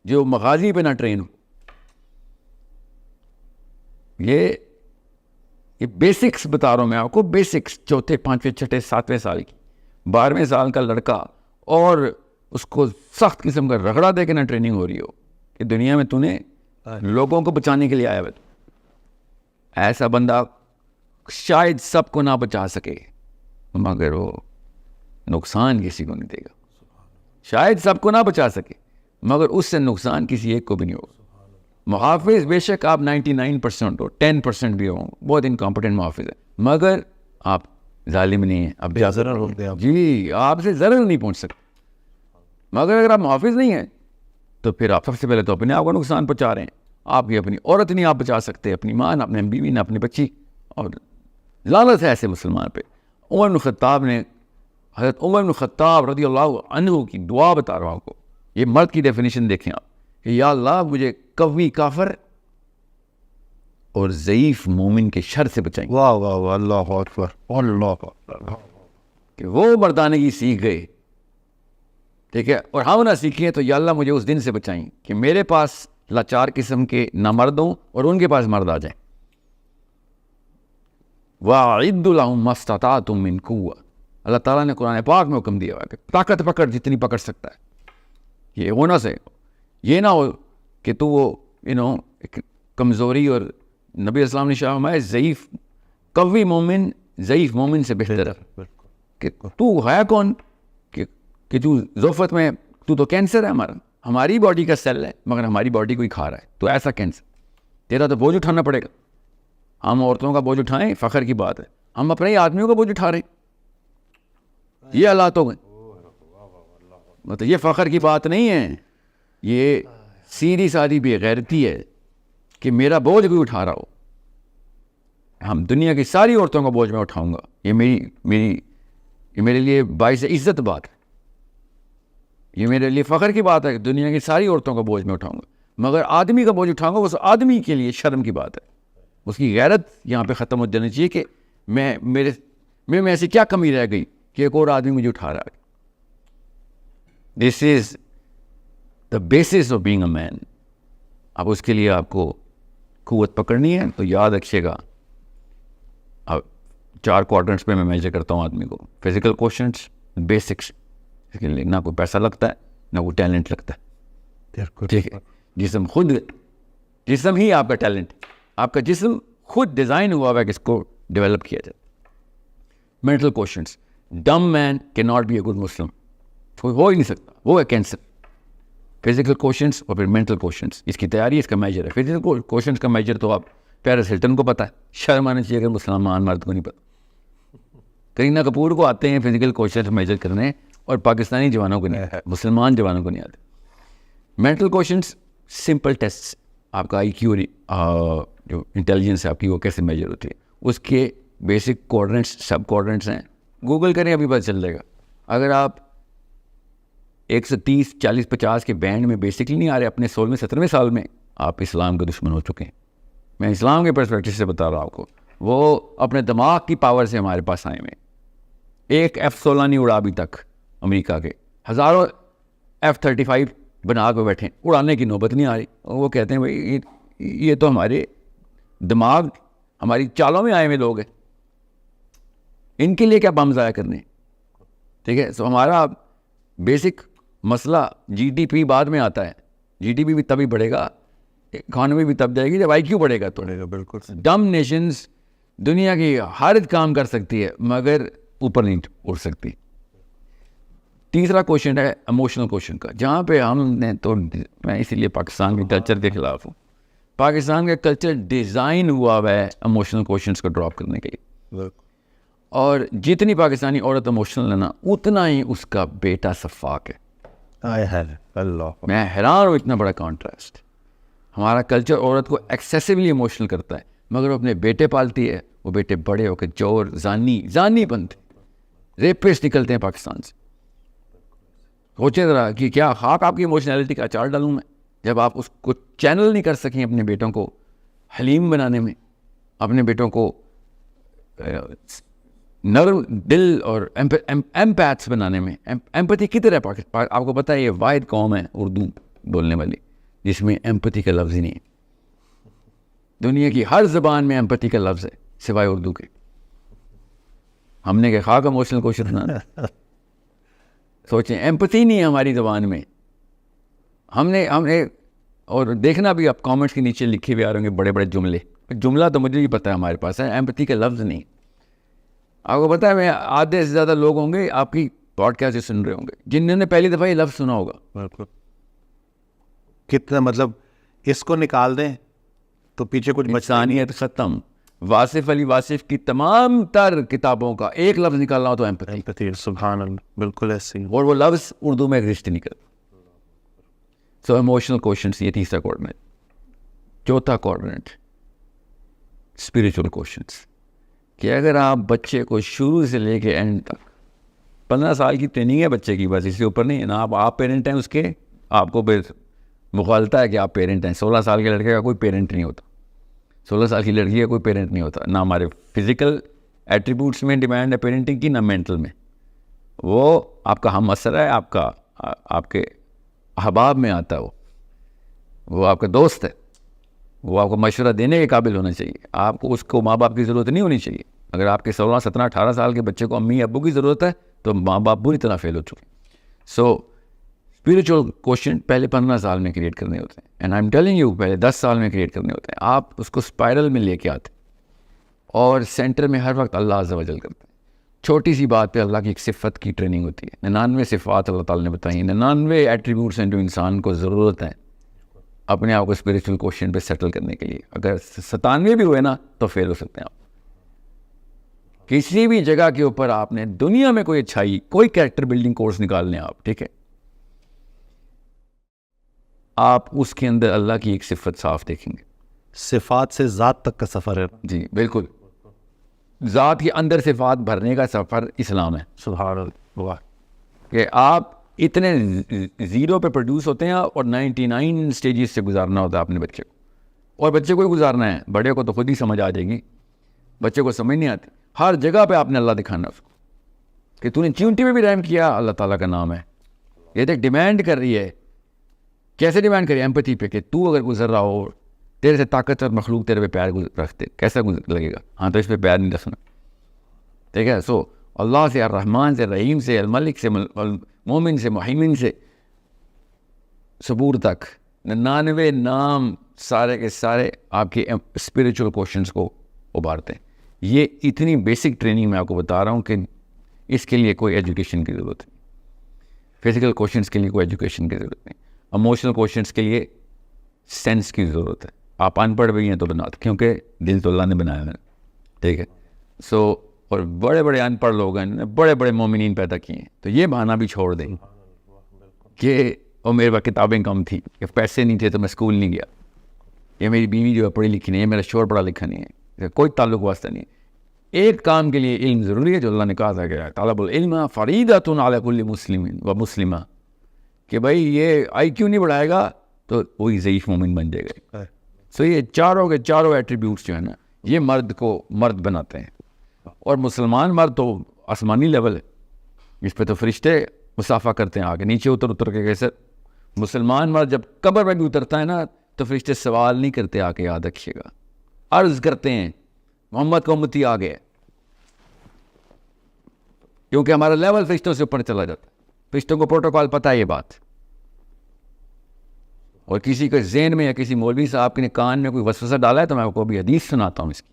جو مغازی پہ نہ ٹرین ہو. یہ بیسکس بتا رہا ہوں میں آپ کو, بیسکس, چوتھے, پانچویں, چھٹے, 7ویں سال کی, 12ویں سال کا لڑکا, اور اس کو سخت قسم کا رگڑا دے کے نہ ٹریننگ ہو رہی ہو کہ دنیا میں تو نے لوگوں کو بچانے کے لیے آیا ہے. ایسا بندہ شاید سب کو نہ بچا سکے مگر وہ نقصان کسی کو نہیں دے گا. شاید سب کو نہ بچا سکے مگر اس سے نقصان کسی ایک کو بھی نہیں ہوگا. محافظ بے شک آپ 99% ہو, 10% بھی ہوں, بہت انکمپٹنٹ محافظ ہے, مگر آپ ظالم نہیں ہیں. اب ضرر ہوتے ہیں. جی, آپ سے ضرر نہیں پہنچ سکتے. مگر اگر آپ محافظ نہیں ہیں تو پھر آپ سب سے پہلے تو اپنے آپ کو نقصان پہنچا رہے ہیں. آپ کی اپنی عورت نہیں آپ بچا سکتے, اپنی ماں نہ, اپنے بیوی نہ, اپنی بچی. اور لعنت ہے ایسے مسلمان پہ. عمر بن خطاب نے, حضرت عمر بن خطاب رضی اللہ عنہ کی دعا بتا رہا ہوں آپ کو. یہ مرد کی ڈیفینیشن دیکھیں آپ کہ یا اللہ مجھے قوی کافر اور ضعیف مومن کے شر سے بچائیں. واہ واہ واہ, اللہ اکبر, اللہ اکبر. کہ وہ مردانگی سیکھ گئے, ٹھیک ہے, اور ہم نہ سیکھیں تو یا اللہ مجھے اس دن سے بچائیں کہ میرے پاس لاچار قسم کے نہ مرد ہوں اور ان کے پاس مرد آ جائیں. وَأَعِدُّ لَهُم مَّا اسْتَطَعْتُم مِّن قُوَّةٍ. اللہ تعالیٰ نے قرآن پاک میں حکم دیا ہوا ہے کہ طاقت پکڑ جتنی پکڑ سکتا ہے. یہ ہونا سے یہ نہ ہو کہ تو وہ کمزوری, اور نبی اسلام نے شاہ فرمایا ضعیف قوی مومن ضعیف مومن سے بہتر ہے. کہ تو ہے کون کہ تو ذوفت میں, تو کینسر ہے ہماری باڈی کا سیل ہے مگر ہماری باڈی کو ہی کھا رہا ہے. تو ایسا کینسر, تیرا تو بوجھ اٹھانا پڑے گا. ہم عورتوں کا بوجھ اٹھائیں فخر کی بات ہے, ہم اپنے ہی آدمیوں کا بوجھ اٹھا رہے ہیں. یہ حالات ہو گئے. مطلب یہ فخر کی بات نہیں ہے, یہ سیدھی سادھی بے غیرتی ہے کہ میرا بوجھ کوئی اٹھا رہا ہو. ہم دنیا کی ساری عورتوں کا بوجھ میں اٹھاؤں گا. یہ میرے لیے باعث عزت بات ہے, یہ میرے لیے فخر کی بات ہے کہ دنیا کی ساری عورتوں کا بوجھ میں اٹھاؤں گا. مگر آدمی کا بوجھ اٹھاؤں گا وہ آدمی کے لیے شرم کی بات ہے. اس کی غیرت یہاں پہ ختم ہو جانی چاہیے کہ میں ایسی کیا کمی رہ گئی کہ ایک اور آدمی مجھے اٹھا رہا ہے. This is the basis of being a man. اب اس کے لیے آپ کو قوت پکڑنی ہے تو یاد رکھیے گا, اب 4 کوارٹرنٹس پہ میں میجر کرتا ہوں آدمی کو. فزیکل کوشنٹس, بیسکس, اس کے لیے نہ کوئی پیسہ لگتا ہے نہ کوئی ٹیلنٹ لگتا ہے. ٹھیک ہے, جسم ہی آپ کا ٹیلنٹ, آپ کا جسم خود ڈیزائن ہوا ہوا ہے کہ اس کو ڈیولپ کیا جائے. مینٹل کوشنٹس, ڈم مین کی not be a good Muslim, کوئی ہو ہی نہیں سکتا, وہ ہے کینسر. فزیکل کوشنٹس اور پھر مینٹل کوشنٹس, اس کی تیاری اس کا میجر ہے. فزیکل کوشنٹس کا میجر تو آپ پیرس ہلٹن کو پتہ ہے, شرم آنا چاہیے اگر مسلمان مرد کو نہیں پتہ. کرینہ کپور کو آتے ہیں فزیکل کوشنٹس میجر کرنے, اور پاکستانی جوانوں کو نہیں, مسلمان جوانوں کو نہیں آتے. مینٹل کوشنٹس سمپل ٹیسٹ, آپ کا آئی کیو جو انٹیلیجنس ہے آپ کی وہ کیسے میجر ہوتی ہے, اس کے بیسک کوارڈنٹس سب کوارڈنٹس ہیں. گوگل کریں ابھی پتہ چل جائے گا. اگر آپ 130 40 50 کے بینڈ میں بیسکلی نہیں آ رہے, اپنے 16ویں 17ویں سال میں آپ اسلام کے دشمن ہو چکے ہیں. میں اسلام کے پرسپیکٹو سے بتا رہا ہوں آپ کو, وہ اپنے دماغ کی پاور سے ہمارے پاس آئے ہوئے. ایک F-16 نہیں اڑا ابھی تک امریکہ کے, ہزاروں F-35 بنا کے بیٹھے, اڑانے کی نوبت نہیں آ رہی. وہ کہتے ہیں بھائی یہ تو ہمارے دماغ ہماری چالوں میں آئے ہوئے لوگ ہیں, ان کے لیے کیا بم ضائع کرنے. ٹھیک ہے, سو ہمارا بیسک مسئلہ جی ڈی پی بعد میں آتا ہے. جی ڈی پی بھی تبھی بڑھے گا, اکانومی بھی تب جائے گی جب آئی کیو بڑھے گا. تو بالکل ڈم نیشنز دنیا کی ہر کام کر سکتی ہے مگر اوپر نہیں اڑ سکتی. تیسرا کوشچن ہے ایموشنل کوشچن کا, جہاں پہ ہم نے تو, میں اسی لیے پاکستان کے کلچر کے خلاف ہوں. پاکستان کا کلچر ڈیزائن ہوا ہوا ہے ایموشنل کوشچنس کو ڈراپ کرنے کے لیے, اور جتنی پاکستانی عورت ایموشنل ہے نا اتنا ہی اس کا بیٹا صفاق ہے. میں حیران ہوں, اتنا بڑا کانٹراسٹ. ہمارا کلچر عورت کو ایکسیسولی ایموشنل کرتا ہے مگر وہ اپنے بیٹے پالتی ہے, وہ بیٹے بڑے ہو کے چور زانی بنتے, ریپسٹ نکلتے ہیں پاکستان سے. سوچیں ذرا کہ کیا خاک آپ کی ایموشنلٹی کا اچار ڈالوں میں, جب آپ اس کو چینل نہیں کر سکیں اپنے بیٹوں کو حلیم بنانے میں, اپنے بیٹوں کو نرم دل اور ایمپیتھس بنانے میں. ایمپتھی کدھر ہے پاکستان؟ آپ کو پتہ ہے یہ واحد قوم ہے اردو بولنے والی جس میں ایمپتھی کا لفظ ہی نہیں ہے. دنیا کی ہر زبان میں ایمپتھی کا لفظ ہے سوائے اردو کے. ہم نے کہ خاک ایموشنل کوشچن بنانا, سوچیں ایمپتھی نہیں ہے ہماری زبان میں. ہم نے اور دیکھنا بھی آپ کامنٹس کے نیچے لکھے ہوئے آ رہے ہوں گے بڑے بڑے جملہ تو مجھے بھی پتہ ہے ہمارے پاس ہے, ایمپتھی کا لفظ نہیں. آپ کو پتہ ہے میں آدھے سے زیادہ لوگ ہوں گے آپ کی پوڈ کاسٹ سن رہے ہوں گے جنہوں نے پہلی دفعہ یہ لفظ سنا ہوگا. کتنا مطلب اس کو نکال دیں تو پیچھے کچھ انسانیت ختم. واصف علی واصف کی تمام تر کتابوں کا ایک لفظ نکالنا ہو تو ایمپتھی. سبحان اللہ, بالکل ایسے ہی. اور وہ لفظ اردو میں ایگزسٹ نہیں کرتا. سو ایموشنل کوشچنس, یہ تیسرا کوارڈنیٹ. چوتھا کوارڈنیٹ اسپریچول کوشچنس, کہ اگر آپ بچے کو شروع سے لے کے اینڈ تک 15 سال کی ٹریننگ ہے بچے کی, بس اس سے اوپر نہیں ہے نا. آپ پیرنٹ ہیں اس کے, آپ کو مغالطہ ہے کہ آپ پیرنٹ ہیں. 16 سال کے لڑکے کا کوئی پیرنٹ نہیں ہوتا, 16 سال کی لڑکی کا کوئی پیرنٹ نہیں ہوتا. نہ ہمارے فزیکل ایٹریبیوٹس میں ڈیمانڈ ہے پیرنٹنگ کی, نہ مینٹل میں. وہ آپ کا ہم اثر ہے, آپ کے احباب میں آتا ہے. وہ آپ کا دوست ہے, وہ آپ کو مشورہ دینے کے قابل ہونا چاہیے. آپ کو اس کو ماں باپ کی ضرورت نہیں ہونی چاہیے. اگر آپ کے 16 17 18 سال کے بچے کو امی ابو کی ضرورت ہے تو ماں باپ بری طرح فیل ہو چکے. سو اسپریچول کوشچن پہلے 15 سال میں کریٹ کرنے ہوتے ہیں, and I am telling you پہلے 10 سال میں کریٹ کرنے ہوتے ہیں. آپ اس کو اسپائرل میں لے کے آتے اور سینٹر میں ہر وقت اللہ عز و جل کرتے ہیں. چھوٹی سی بات پہ اللہ کی ایک صفت کی ٹریننگ ہوتی ہے. 99 صفات اللہ تعالیٰ نے بتائی ہیں, 99 ایٹریبیوٹس ہیں جو انسان کو ضرورت ہیں اپنے آپ کو اسپریچول کوشچن پہ سیٹل کرنے کے لیے. اگر 97 بھی ہوئے نا تو فیل ہو سکتے ہیں آپ. کسی بھی جگہ کے اوپر آپ نے دنیا میں کوئی اچھائی, کوئی کریکٹر بلڈنگ کورس نکال لیں آپ, ٹھیک ہے, آپ اس کے اندر اللہ کی ایک صفت صاف دیکھیں گے. صفات سے ذات تک کا سفر ہے. جی بالکل, ذات کے اندر صفات بھرنے کا سفر اسلام ہے. سبحان اللہ, کہ آپ اتنے زیرو پہ پروڈیوس ہوتے ہیں اور 99 سٹیجز سے گزارنا ہوتا ہے اپنے بچے کو. اور بچے کو ہی گزارنا ہے, بڑے کو تو خود ہی سمجھ آ جائے گی, بچے کو سمجھ نہیں آتی. ہر جگہ پہ آپ نے اللہ دکھانا اس کو کہ تو نے چیونٹی میں بھی رحم کیا, اللہ تعالیٰ کا نام ہے. یہ دیکھ ڈیمانڈ کر رہی ہے, کیسے ڈیمانڈ کر رہی ہے؟ ایمپتھی پہ, کہ تو اگر گزر رہا ہو, تیرے سے طاقتور مخلوق تیرے پہ پیار رکھتے, کیسا لگے گا؟ ہاں تو اس پہ پیار نہیں رکھنا. ٹھیک ہے. سو اللہ سے، الرحمن سے، رحیم سے، الملک سے، مومن سے، محیمن سے، صبور تک 99 نام سارے کے سارے آپ کے اسپریچول کوشچنس کو ابھارتے ہیں. یہ اتنی بیسک ٹریننگ میں آپ کو بتا رہا ہوں کہ اس کے لیے کوئی ایجوکیشن کی ضرورت نہیں. فزیکل کوشچنس کے لیے کوئی ایجوکیشن کی ضرورت نہیں. اموشنل کوشچنس کے لیے سینس کی ضرورت ہے. آپ ان پڑھ بھی ہیں تو بنا، کیونکہ دل تو اللہ نے بنایا ہے. ٹھیک ہے. سو اور بڑے بڑے ان پڑھ لوگ ہیں، بڑے بڑے مومنین پیدا کیے ہیں. تو یہ بہانہ بھی چھوڑ دیں کہ اور میرے پاس کتابیں کم تھیں، کہ پیسے نہیں تھے تو میں اسکول نہیں گیا، یہ میری بیوی جو ہے پڑھی لکھی نہیں ہے، میرا شوہر پڑھا لکھا نہیں ہے. کوئی تعلق واسطہ نہیں ہے. ایک کام کے لیے علم ضروری ہے جو اللہ نے کہا تھا کہ طالب العلم فریضۃ علی کل مسلم و مسلمہ، کہ بھائی یہ آئی کیو نہیں بڑھائے گا تو وہی ضعیف مومن بن جائے گا. سو یہ چاروں کے چاروں ایٹریبیوٹس جو ہیں نا، یہ مرد کو مرد بناتے ہیں. اور مسلمان مرد تو آسمانی لیول ہے، اس پہ تو فرشتے مسافہ کرتے ہیں آگے نیچے اتر کے. کیسے مسلمان مرد جب قبر میں بھی اترتا ہے نا تو فرشتے سوال نہیں کرتے، آ کے یاد رکھیے گا، عرض کرتے ہیں محمد کو امتی آ گئے، کیونکہ ہمارا لیول فرشتوں سے اوپر چلا جاتا ہے. فرشتوں کو پروٹوکال پتہ ہے یہ بات. اور کسی کے ذہن میں یا کسی مولوی صاحب کے کان میں کوئی وسوسہ ڈالا ہے تو میں آپ کو ابھی حدیث سناتا ہوں اس کی،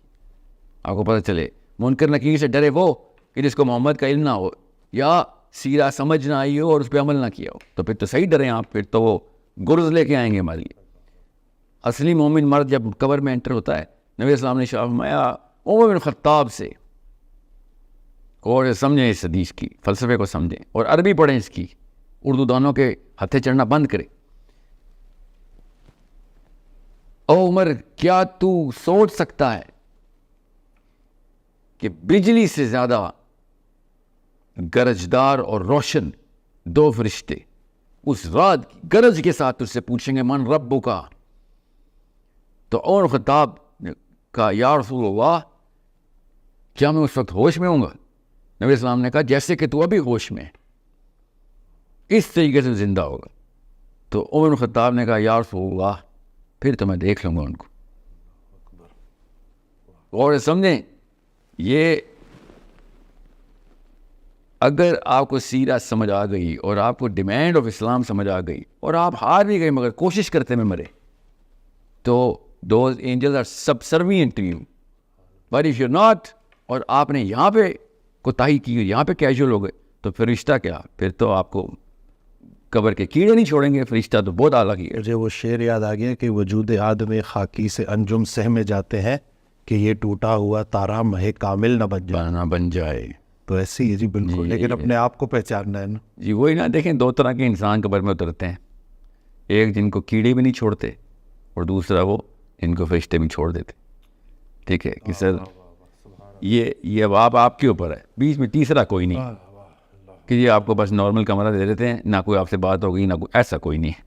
آپ کو پتہ چلے. منکر نکیر سے ڈرے وہ کہ جس کو محمد کا علم نہ ہو یا سیرہ سمجھ نہ آئی ہو اور اس پہ عمل نہ کیا ہو، تو پھر تو صحیح ڈریں آپ، پھر تو وہ گرز لے کے آئیں گے ہمارے لیے. اصلی مومن مرد جب قبر میں انٹر ہوتا ہے، نبی اسلام نے فرمایا عمر بن خطاب سے، اور سمجھیں اس حدیث کی فلسفے کو سمجھیں اور عربی پڑھیں اس کی، اردو دانوں کے ہتھے چڑھنا بند کریں. او عمر، کیا تو سوچ سکتا ہے کہ بجلی سے زیادہ گرجدار اور روشن دو فرشتے اس رات کی گرج کے ساتھ تجھ سے پوچھیں گے من ربک کا؟ تو عمر خطاب نے کہا یا رسول اللہ، کیا میں اس وقت ہوش میں ہوں گا؟ نبی اسلام نے کہا جیسے کہ تو ابھی ہوش میں ہے، اس طریقے سے زندہ ہوگا. تو عمر خطاب نے کہا یا رسول اللہ، پھر تو میں دیکھ لوں گا ان کو. اور سمجھیں، یہ اگر آپ کو سیرہ سمجھ آ گئی اور آپ کو ڈیمانڈ آف اسلام سمجھ آ گئی اور آپ ہار بھی گئے مگر کوشش کرتے میں مرے، تو those angels are subservient to you. But if you not, اور آپ نے یہاں پہ کوتاہی کی، یہاں پہ کیجول ہو گئے، تو پھر رشتہ کیا؟ پھر تو آپ کو قبر کے کیڑے نہیں چھوڑیں گے. فرشتہ تو بہت اعلیٰ کی ہے. مجھے وہ شعر یاد آ گیا کہ وجود آدم خاکی سے انجم سہمے جاتے ہیں کہ یہ ٹوٹا ہوا تارا مہ کامل نہ بن جائے. تو ایسی ہے جی بالکل. لیکن اپنے آپ کو پہچاننا ہے نا جی. وہی نا، دیکھیں دو طرح کے انسان قبر میں اترتے ہیں، ایک جن کو کیڑے بھی نہیں چھوڑتے، اور دوسرا وہ جن کو فرشتے بھی چھوڑ دیتے. ٹھیک ہے کہ سر یہ اب آپ کے اوپر ہے. بیچ میں تیسرا کوئی نہیں کہ یہ آپ کو بس نارمل کمرہ دے دیتے ہیں، نہ کوئی آپ سے بات ہوگی نہ کوئی، ایسا کوئی نہیں ہے.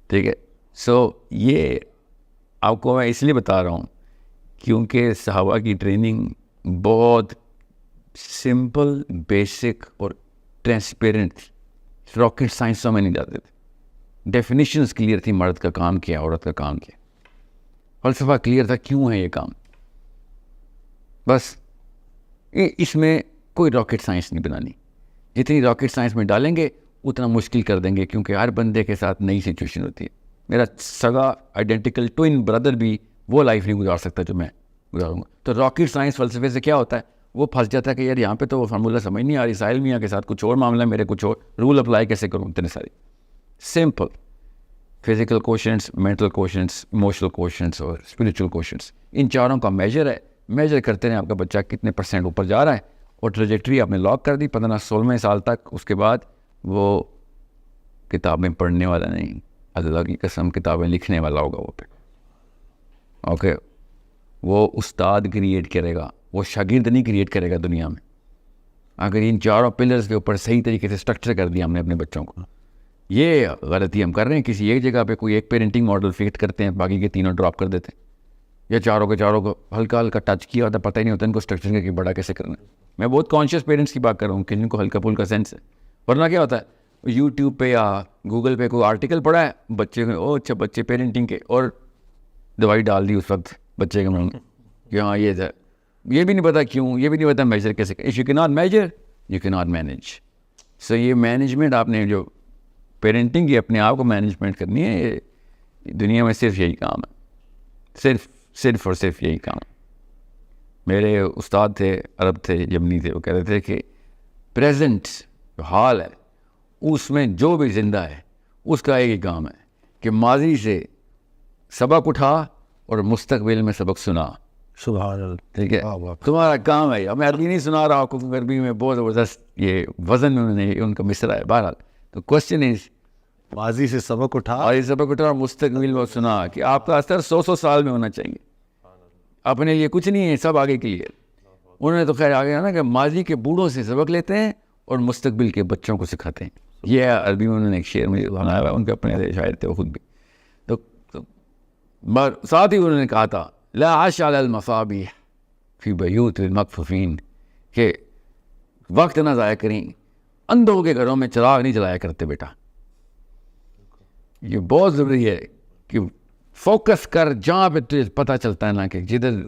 ٹھیک ہے. سو یہ آپ کو میں اس لیے بتا رہا ہوں کیونکہ صحابہ کی ٹریننگ بہت سمپل، بیسک اور ٹرانسپیرنٹ تھی. راکٹ سائنسوں میں نہیں جاتے تھے. ڈیفینیشنز کلیئر تھی، مرد کا کام کیا، عورت کا کام کیا. فلسفہ کلیئر تھا کیوں ہے یہ کام. بس اس میں کوئی راکٹ سائنس نہیں بنانی. جتنی راکٹ سائنس میں ڈالیں گے اتنا مشکل کر دیں گے، کیونکہ ہر بندے کے ساتھ نئی سچویشن ہوتی ہے. میرا سگا آئیڈینٹیکل ٹوئن بردر بھی وہ لائف نہیں گزار سکتا جو میں گزاروں گا. تو راکٹ سائنس فلسفے سے کیا ہوتا ہے، وہ پھنس جاتا ہے کہ یار یہاں پہ تو وہ فارمولہ سمجھ نہیں آ رہی، ساحل میاں کے ساتھ کچھ اور معاملہ ہے، میرے کچھ اور رول اپلائی کیسے کروں. اتنے سارے simple physical questions, mental questions, emotional questions اور اسپریچول کوشچنس، ان چاروں کا میجر ہے. میجر کرتے ہیں آپ کا بچہ کتنے % اوپر جا رہا ہے، اور ٹریجیکٹری آپ نے لاک کر دی 15-16 سال تک. اس کے بعد وہ کتابیں پڑھنے والا نہیں، اللہ کی قسم کتابیں لکھنے والا ہوگا وہ پہ. اوکے. وہ استاد کریٹ کرے گا، وہ شاگرد نہیں کریٹ کرے گا دنیا میں. اگر ان چاروں پلرز کے اوپر صحیح طریقے سے اسٹرکچر کر دیا ہم نے اپنے بچوں کو. یہ غلطی ہم کر رہے ہیں، کسی ایک جگہ پہ کوئی ایک پیرنٹنگ ماڈل فٹ کرتے ہیں، باقی کے تینوں ڈراپ کر دیتے ہیں، یا چاروں کے چاروں کو ہلکا ہلکا ٹچ کیا ہوتا ہے، پتہ ہی نہیں ہوتا ان کو اسٹرکچر کر کے بڑا کیسے کرنا ہے. میں بہت کانشیس پیرنٹس کی بات کر رہا ہوں کہ جن کو ہلکا پھلکا سینس ہے. ورنہ کیا ہوتا ہے، یوٹیوب پہ یا گوگل پہ کوئی آرٹیکل پڑھا ہے بچے کو، اچھا بچے پیرنٹنگ کے، اور دوائی ڈال دی اس وقت بچے کے منہ میں کہ ہاں یہ ہے. یہ بھی نہیں پتا کیوں, یہ بھی نہیں پتا میجر کیسے. اف یو کی ناٹ میجر یو کی ناٹ مینیج. سو یہ مینجمنٹ آپ نے جو پیرنٹنگ کی اپنے آپ کو مینجمنٹ کرنی ہے, یہ دنیا میں صرف یہی کام ہے, صرف اور صرف یہی کام. میرے استاد تھے, عرب تھے, یمنی تھے, وہ کہتے تھے کہ پریزنٹ جو حال ہے اس میں جو بھی زندہ ہے اس کا ایک ہی کام ہے کہ ماضی سے سبق اٹھا اور مستقبل میں سبق سنا. سبحان اللہ. ٹھیک ہے, تمہارا کام ہے. اب میں عربی نہیں سنا رہا ہوں کیونکہ عربی میں بہت زبردست یہ وزن میں انہوں نے ان کا مصرع ہے. بہرحال تو کوشچن از ماضی سے سبق اٹھا اور یہ سبق اٹھا اور مستقبل میں سنا کہ آپ کا اثر 100 سال میں ہونا چاہیے. اپنے لیے کچھ نہیں ہے, سب آگے کے لیے. انہوں نے تو خیر آگے نا کہ ماضی کے بوڑھوں سے سبق لیتے ہیں اور مستقبل کے بچوں کو سکھاتے ہیں. یہ عربی میں انہوں نے ایک شعر میں بنایا ہوا ہے, ان کے اپنے شاعر تھے وہ خود بھی. تو ساتھ ہی انہوں نے کہا تھا لا عش علی المصابیح فی بیوت المکفوفین, کہ وقت نہ ضائع کریں, اندھوں کے گھروں میں چراغ نہیں جلایا کرتے بیٹا. یہ بہت ضروری ہے کہ فوکس کر جہاں پہ تجھے پتہ چلتا ہے نا کہ جدھر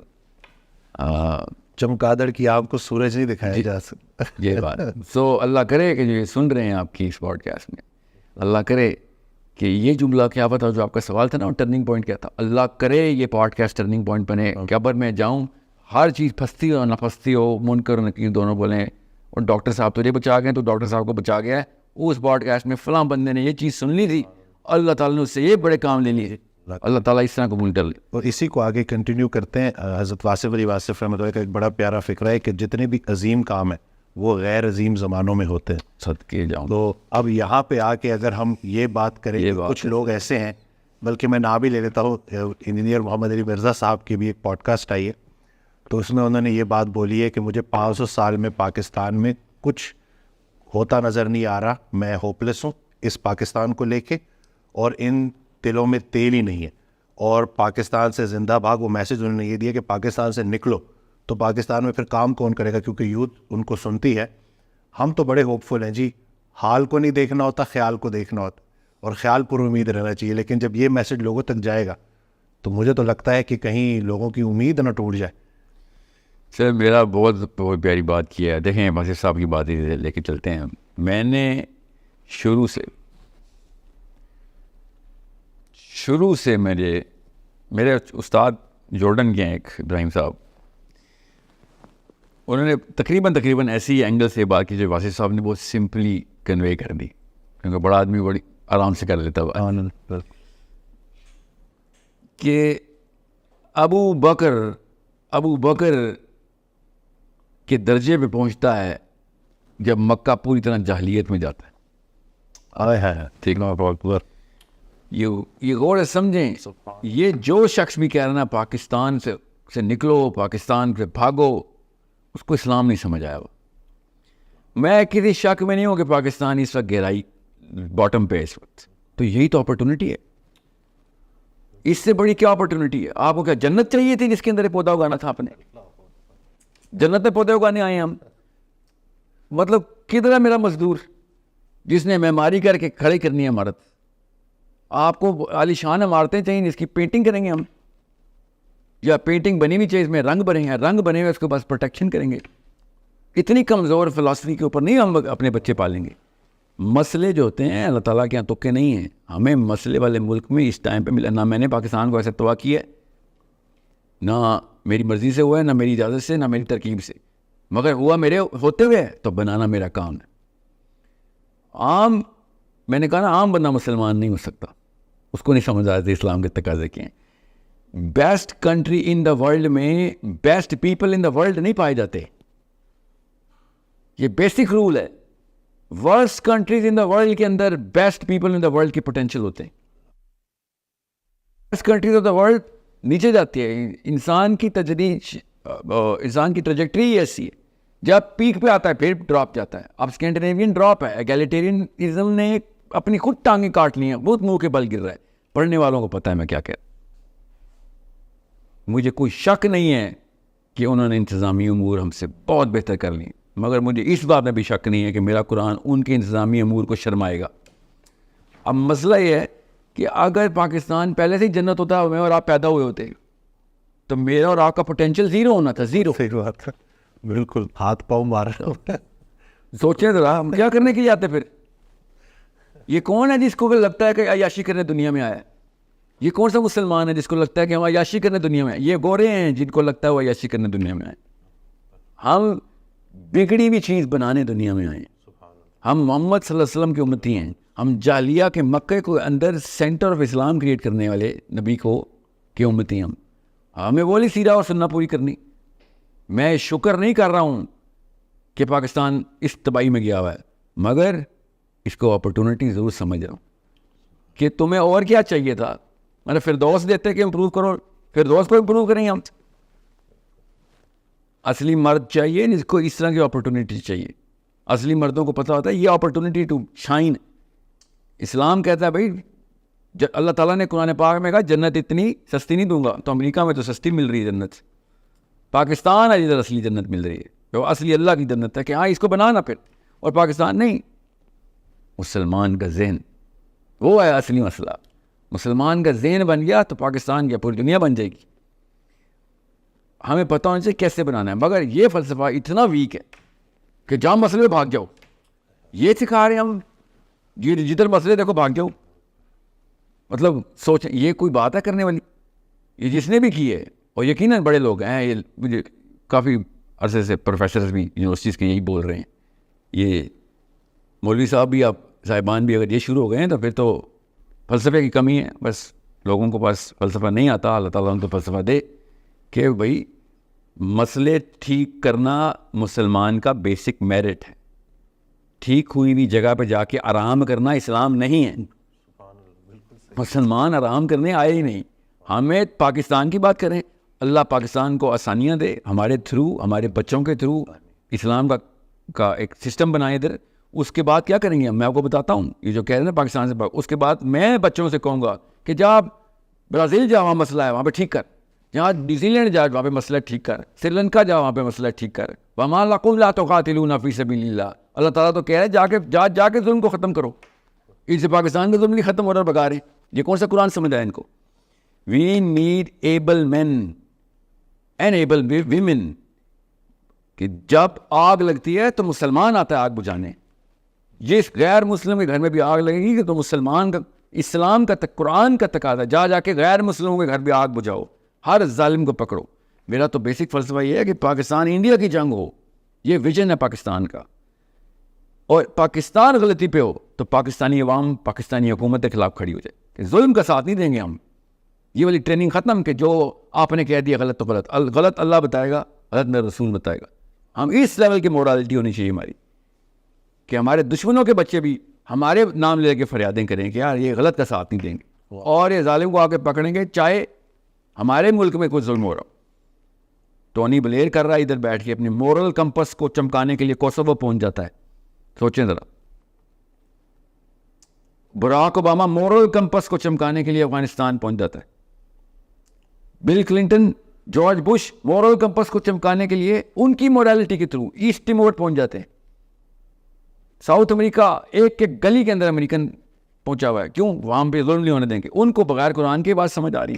چمگادڑ کی آپ کو سورج نہیں دکھایا جا سکتا. یہ بات. سو اللہ کرے کہ جو یہ سن رہے ہیں آپ کی اس پوڈ کاسٹ میں, اللہ کرے کہ یہ جملہ کیا پتا جو آپ کا سوال تھا نا ٹرننگ پوائنٹ کیا تھا, اللہ کرے یہ پوڈ کاسٹ ٹرننگ پوائنٹ بنے. قبر میں جاؤں ہر چیز پھنستی ہو نہ پھنستی ہو, منکر نکیر دونوں بولیں, اور ڈاکٹر صاحب تجھے بچا گئے تو ڈاکٹر صاحب کو بچا گیا ہے, اس پوڈ کاسٹ میں فلاں بندے نے یہ چیز سن لی تھی, اللہ تعالیٰ نے اس سے یہ بڑے کام لے لیے. اللہ تعالیٰ اس طرح قبول کر لے. اور اسی کو آگے کنٹینیو کرتے ہیں. حضرت واصف علی واصف رحمۃ اللہ کا ایک بڑا پیارا فکرہ ہے کہ جتنے بھی عظیم کام ہیں وہ غیر عظیم زمانوں میں ہوتے ہیں. صدقے جاؤں. تو اب یہاں پہ آ کے اگر ہم یہ بات کریں کہ کچھ لوگ ایسے ہیں, بلکہ میں نام بھی لے لیتا ہوں, انجینئر محمد علی مرزا صاحب کی بھی ایک پوڈ کاسٹ آئی ہے, تو اس میں انہوں نے یہ بات بولی ہے کہ مجھے 500 سال میں پاکستان میں کچھ ہوتا نظر نہیں آ رہا, میں ہوپلیس ہوں اس پاکستان کو لے کے, اور ان دلوں میں تیل ہی نہیں ہے, اور پاکستان سے زندہ بھاگ. وہ میسج انہوں نے یہ دیا کہ پاکستان سے نکلو, تو پاکستان میں پھر کام کون کرے گا, کیونکہ یوتھ ان کو سنتی ہے. ہم تو بڑے ہوپ فل ہیں جی, حال کو نہیں دیکھنا ہوتا, خیال کو دیکھنا ہوتا, اور خیال پر امید رہنا چاہیے. لیکن جب یہ میسج لوگوں تک جائے گا تو مجھے تو لگتا ہے کہ کہیں لوگوں کی امید نہ ٹوٹ جائے. سر میرا بہت پیاری بات کیا ہے. دیکھیں واصف صاحب کی بات لے کے چلتے ہیں. میں نے شروع سے میرے استاد جارڈن کے ہیں ایک ابراہیم صاحب, انہوں نے تقریباً ایسی اینگل سے بات کی جو واصف صاحب نے بہت سمپلی کنوے کر دی, کیونکہ بڑا آدمی بڑی آرام سے کر لیتا ہوا, کہ ابو بکر کے درجے پہ پہنچتا ہے جب مکہ پوری طرح جاہلیت میں جاتا ہے. ٹھیک نا, یہ غور سے سمجھیں. یہ جو شخص بھی کہہ رہا نا پاکستان سے نکلو, پاکستان سے بھاگو, اس کو اسلام نہیں سمجھ آیا. میں کسی شک میں نہیں ہوں کہ پاکستان اس وقت گہرائی باٹم پہ اس وقت, تو یہی تو اپرچونٹی ہے. اس سے بڑی کیا اپرچونٹی ہے؟ آپ کو کیا جنت چاہیے تھی جس کے اندر پودا اگانا تھا آپ نے؟ جنت میں پودے اگانے آئے ہم. مطلب کدھر ہے میرا مزدور جس نے معماری کر کے کھڑی کرنی ہے عمارت؟ آپ کو عالیشان عمارتیں چاہیے, اس کی پینٹنگ کریں گے ہم, یا پینٹنگ بنی ہوئی چاہیے اس میں رنگ بنے ہیں, رنگ بنے ہوئے اس کو بس پروٹیکشن کریں گے. اتنی کمزور فلاسفی کے اوپر نہیں ہم اپنے بچے پالیں گے. مسئلے جو ہوتے ہیں اللہ تعالیٰ کے یہاں تکے نہیں ہیں. ہمیں مسئلے والے ملک میں اس ٹائم پہ ملا. نہ میں نے پاکستان کو ایسے تباہ کیا ہے, نہ میری مرضی سے ہوا ہے, نہ میری اجازت سے, نہ میری ترکیب سے, مگر ہوا میرے ہوتے ہوئے تو بنانا میرا کام ہے. میں نے کہا نا عام بندہ مسلمان نہیں ہو سکتا, اس کو نہیں سمجھ آتے اسلام کے تقاضے کے ہیں. Best country in the world میں best people in the world نہیں پائے جاتے. یہ بیسک رول ہے. Worst countries in the world کے اندر best people in the world کے پوٹینشیل ہوتے ہیں. Best countries of the world نیچے جاتی ہے. انسان کی ٹریجیکٹری ایسی ہے, جب پیک پہ آتا ہے پھر ڈراپ جاتا ہے. اب اسکینڈینیوین ڈراپ ہے. ایگیلیٹیرینزم نے اپنی خود ٹانگیں کاٹ لی ہیں, بہت منہ کے بل گر رہا ہے. پڑھنے والوں کو پتہ ہے میں کیا کہہ رہا ہوں. مجھے کوئی شک نہیں ہے کہ انہوں نے انتظامی امور ہم سے بہت بہتر کر لی, مگر مجھے اس بات میں بھی شک نہیں ہے کہ میرا قرآن ان کے انتظامی امور کو شرمائے گا. اب مسئلہ یہ ہے کہ اگر پاکستان پہلے سے ہی جنت ہوتا ہے میں اور آپ پیدا ہوئے ہوتے, تو میرا اور آپ کا پوٹینشیل زیرو ہونا تھا, زیرو. صحیح بات ہے, بالکل ہاتھ پاؤں مار رہا ہوتا ہے. سوچیں ذرا ہم کیا کرنے کے لیے آتے پھر. یہ کون ہے جس کو لگتا ہے کہ عیاشی کرنے دنیا میں آیا ہے؟ یہ کون سا مسلمان ہے جس کو لگتا ہے کہ ہم عیاشی کرنے دنیا میں آئے؟ یہ گورے ہیں جن کو لگتا ہے وہ عیاشی کرنے دنیا میں آئے. ہم بگڑی ہوئی چیز بنانے دنیا میں آئے. ہم محمد صلی اللہ علیہ وسلم کی امتی ہیں. ہم جالیہ کے مکے کو اندر سینٹر آف اسلام کریٹ کرنے والے نبی کو کی امتی ہیں. ہمیں وہی سیرہ اور سننا پوری کرنی. میں شکر نہیں کر رہا ہوں کہ پاکستان اس تباہی میں گیا ہوا ہے, مگر اس کو اپرچونٹی ضرور سمجھ رہا ہوں کہ تمہیں اور کیا چاہیے تھا. میں نے فردوس دیتے کہ امپروو کرو, فردوس کو امپروو کریں ہم. اصلی مرد چاہیے جس کو اس طرح کی اپرچونٹی چاہیے. اصلی مردوں کو پتہ ہوتا ہے یہ اپرچونٹی ٹو شائن. اسلام کہتا ہے بھائی, اللہ تعالیٰ نے قرآن پاک میں کہا جنت اتنی سستی نہیں دوں گا. تو امریکہ میں تو سستی مل رہی ہے جنت, پاکستان ہے جدھر اصلی جنت مل رہی ہے, جو اصلی اللہ کی جنت ہے کہ ہاں اس کو بنانا پھر. اور پاکستان نہیں, مسلمان کا ذہن وہ ہے اصلی مسئلہ. مسلمان کا ذہن بن گیا تو پاکستان کی پوری دنیا بن جائے گی. ہمیں پتہ ہونا چاہیے کیسے بنانا ہے. مگر یہ فلسفہ اتنا ویک ہے کہ جہاں مسئلے بھاگ جاؤ, یہ سکھا رہے ہیں ہم, یہ جدھر مسئلے دیکھو بھاگ جاؤ. مطلب سوچیں یہ کوئی بات ہے کرنے والی؟ یہ جس نے بھی کی ہے, اور یقیناً بڑے لوگ ہیں, یہ مجھے کافی عرصے سے پروفیسرز بھی یونیورسٹیز کے یہی بول رہے ہیں. یہ مولوی صاحب بھی, آپ صاحبان بھی اگر یہ شروع ہو گئے ہیں تو پھر تو فلسفے کی کمی ہے. بس لوگوں کو پاس فلسفہ نہیں آتا. اللہ تعالیٰ ان کو فلسفہ دے کہ بھائی مسئلے ٹھیک کرنا مسلمان کا بیسک میرٹ ہے. ٹھیک ہوئی ہوئی جگہ پہ جا کے آرام کرنا اسلام نہیں ہے. مسلمان آرام کرنے آئے ہی نہیں. ہمیں پاکستان کی بات کریں, اللہ پاکستان کو آسانیاں دے, ہمارے تھرو, ہمارے بچوں کے تھرو اسلام کا ایک سسٹم بنائے ادھر. اس کے بعد کیا کریں گے میں آپ کو بتاتا ہوں. یہ جو کہہ رہے ہیں نا پاکستان سے, اس کے بعد میں بچوں سے کہوں گا کہ جا برازیل جا, وہاں مسئلہ ہے وہاں پہ ٹھیک کر. جہاں نیوزی لینڈ جا وہاں پہ مسئلہ ٹھیک کر. سری لنکا جا وہاں پہ مسئلہ ٹھیک کر. وَمَا لَكُمْ لَا تُقَاتِلُونَ فِي سَبِيلِ اللَّهِ. اللہ تعالیٰ تو کہہ رہے ہیں جا کے ظلم کو ختم کرو. اس سے پاکستان کا ظلم نہیں ختم ہو رہا, بگا رہے. یہ کون سا قرآن سمجھ رہا ہے ان کو؟ We need able men and able women. کہ جب آگ لگتی ہے تو مسلمان آتا ہے آگ بجھانے. جس غیر مسلم کے گھر میں بھی آگ لگے گی تو مسلمان کا, اسلام کا, قرآن کا تقاضا جا کے غیر مسلموں کے گھر بھی آگ بجھاؤ, ہر ظالم کو پکڑو. میرا تو بیسک فلسفہ یہ ہے کہ پاکستان انڈیا کی جنگ ہو, یہ ویژن ہے پاکستان کا. اور پاکستان غلطی پہ ہو تو پاکستانی عوام پاکستانی حکومت کے خلاف کھڑی ہو جائے کہ ظلم کا ساتھ نہیں دیں گے ہم. یہ والی ٹریننگ ختم کہ جو آپ نے کہہ دیا غلط تو غلط, غلط اللہ بتائے گا, غلط میرا رسول بتائے گا. ہم اس لیول کی مورالٹی ہونی چاہیے ہماری کہ ہمارے دشمنوں کے بچے بھی ہمارے نام لے کے فریادیں کریں کہ یار یہ غلط کا ساتھ نہیں دیں گے, اور یہ ظالم کو آ کے پکڑیں گے چاہے ہمارے ملک میں کوئی ظلم ہو رہا ہو. ٹونی بلیر کر رہا ہے ادھر بیٹھ کے اپنی مورل کمپس کو چمکانے کے لیے کوسوو پہنچ جاتا ہے. سوچیں ذرا, براک اوباما مورل کمپس کو چمکانے کے لیے افغانستان پہنچ جاتا ہے. Bill Clinton, George Bush moral campus کو چمکانے کے لیے ان کی مورالٹی کے تھرو ایسٹ ٹیمور پہنچ جاتے ہیں. ساؤتھ امریکہ ایک گلی کے اندر امریکن پہنچا ہوا ہے. کیوں؟ وہاں پہ ظلم نہیں ہونے دیں گے. ان کو بغیر قرآن کی بات سمجھ آ رہی.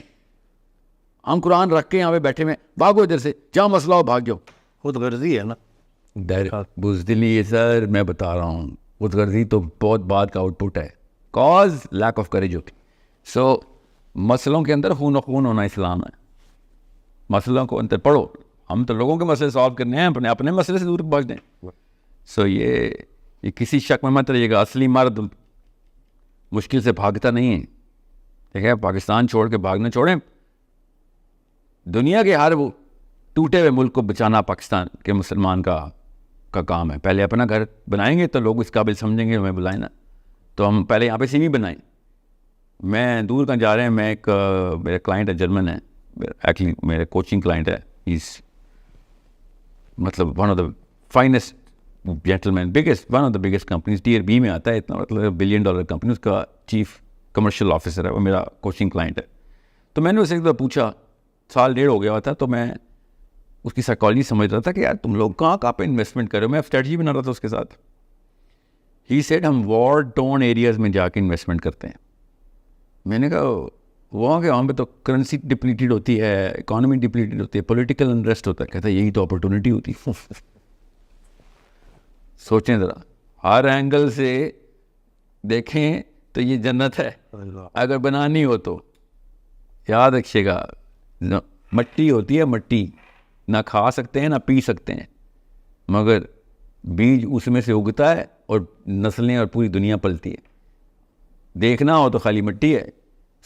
ہم قرآن رکھ کے یہاں پہ بیٹھے ہوئے, بھاگو ادھر سے, جہاں مسئلہ ہو بھاگ جاؤ. خود غرضی ہے نا, بزدلی ہے سر, میں بتا رہا ہوں. خود غرضی تو بہت بات کا آؤٹ پٹ ہے, کاز لیک آف کریج ہوتی. سو مسئلوں کے اندر خون و خون ہونا اسلام ہے. مسئلوں کو اندر پڑھو. ہم تو لوگوں کے مسئلے سالو کرنے ہیں, اپنے مسئلے سے دور بھاگ دیں. سو یہ کسی شک میں مت رہیے گا, اصلی مرد مشکل سے بھاگتا نہیں ہے. دیکھیں پاکستان چھوڑ کے بھاگنا چھوڑیں. دنیا کے ہر وہ ٹوٹے ہوئے ملک کو بچانا پاکستان کے مسلمان کا کام ہے. پہلے اپنا گھر بنائیں گے تو لوگ اس قابل سمجھیں گے, ہمیں بلائیں نا. تو ہم پہلے یہاں پہ سی وی بنائیں. میں دور کہاں جا رہے ہیں, میں ایک میرے کلائنٹ ہے جرمن ہے, ایکچولی میرے کوچنگ کلائنٹ ہے. ہیز مطلب one of the finest gentleman, biggest, one of the biggest companies, TRB میں آتا ہے, اتنا مطلب $1 بلین کمپنی, اس کا چیف کمرشل آفیسر ہے, وہ میرا کوچنگ کلائنٹ ہے. تو میں نے اسے ایک دفعہ پوچھا, 1.5 ہو گیا ہوا تھا, تو میں اس کی سائیکالوجی سمجھ رہا تھا کہ یار تم لوگ کہاں پہ انویسٹمنٹ کر رہے ہو. میں اسٹریٹجی بنا رہا تھا اس کے ساتھ. ہی سیڈ ہم وار ٹون ایریاز میں جا کے انویسٹمنٹ کرتے ہیں. میں نے کہا وہاں پہ تو کرنسی ڈپلیٹڈ ہوتی ہے, اکانومی ڈپلیٹڈ ہوتی ہے, پولیٹیکل انریسٹ ہوتا ہے. کہتا ہے یہی تو اپرچونیٹی ہوتی ہے. سوچیں ذرا, ہر اینگل سے دیکھیں تو یہ جنت ہے. اگر بنانی ہو تو یاد رکھیے گا, مٹی ہوتی ہے, مٹی نہ کھا سکتے ہیں نہ پی سکتے ہیں, مگر بیج اس میں سے اگتا ہے اور نسلیں اور پوری دنیا پلتی ہے. دیکھنا ہو تو خالی مٹی ہے,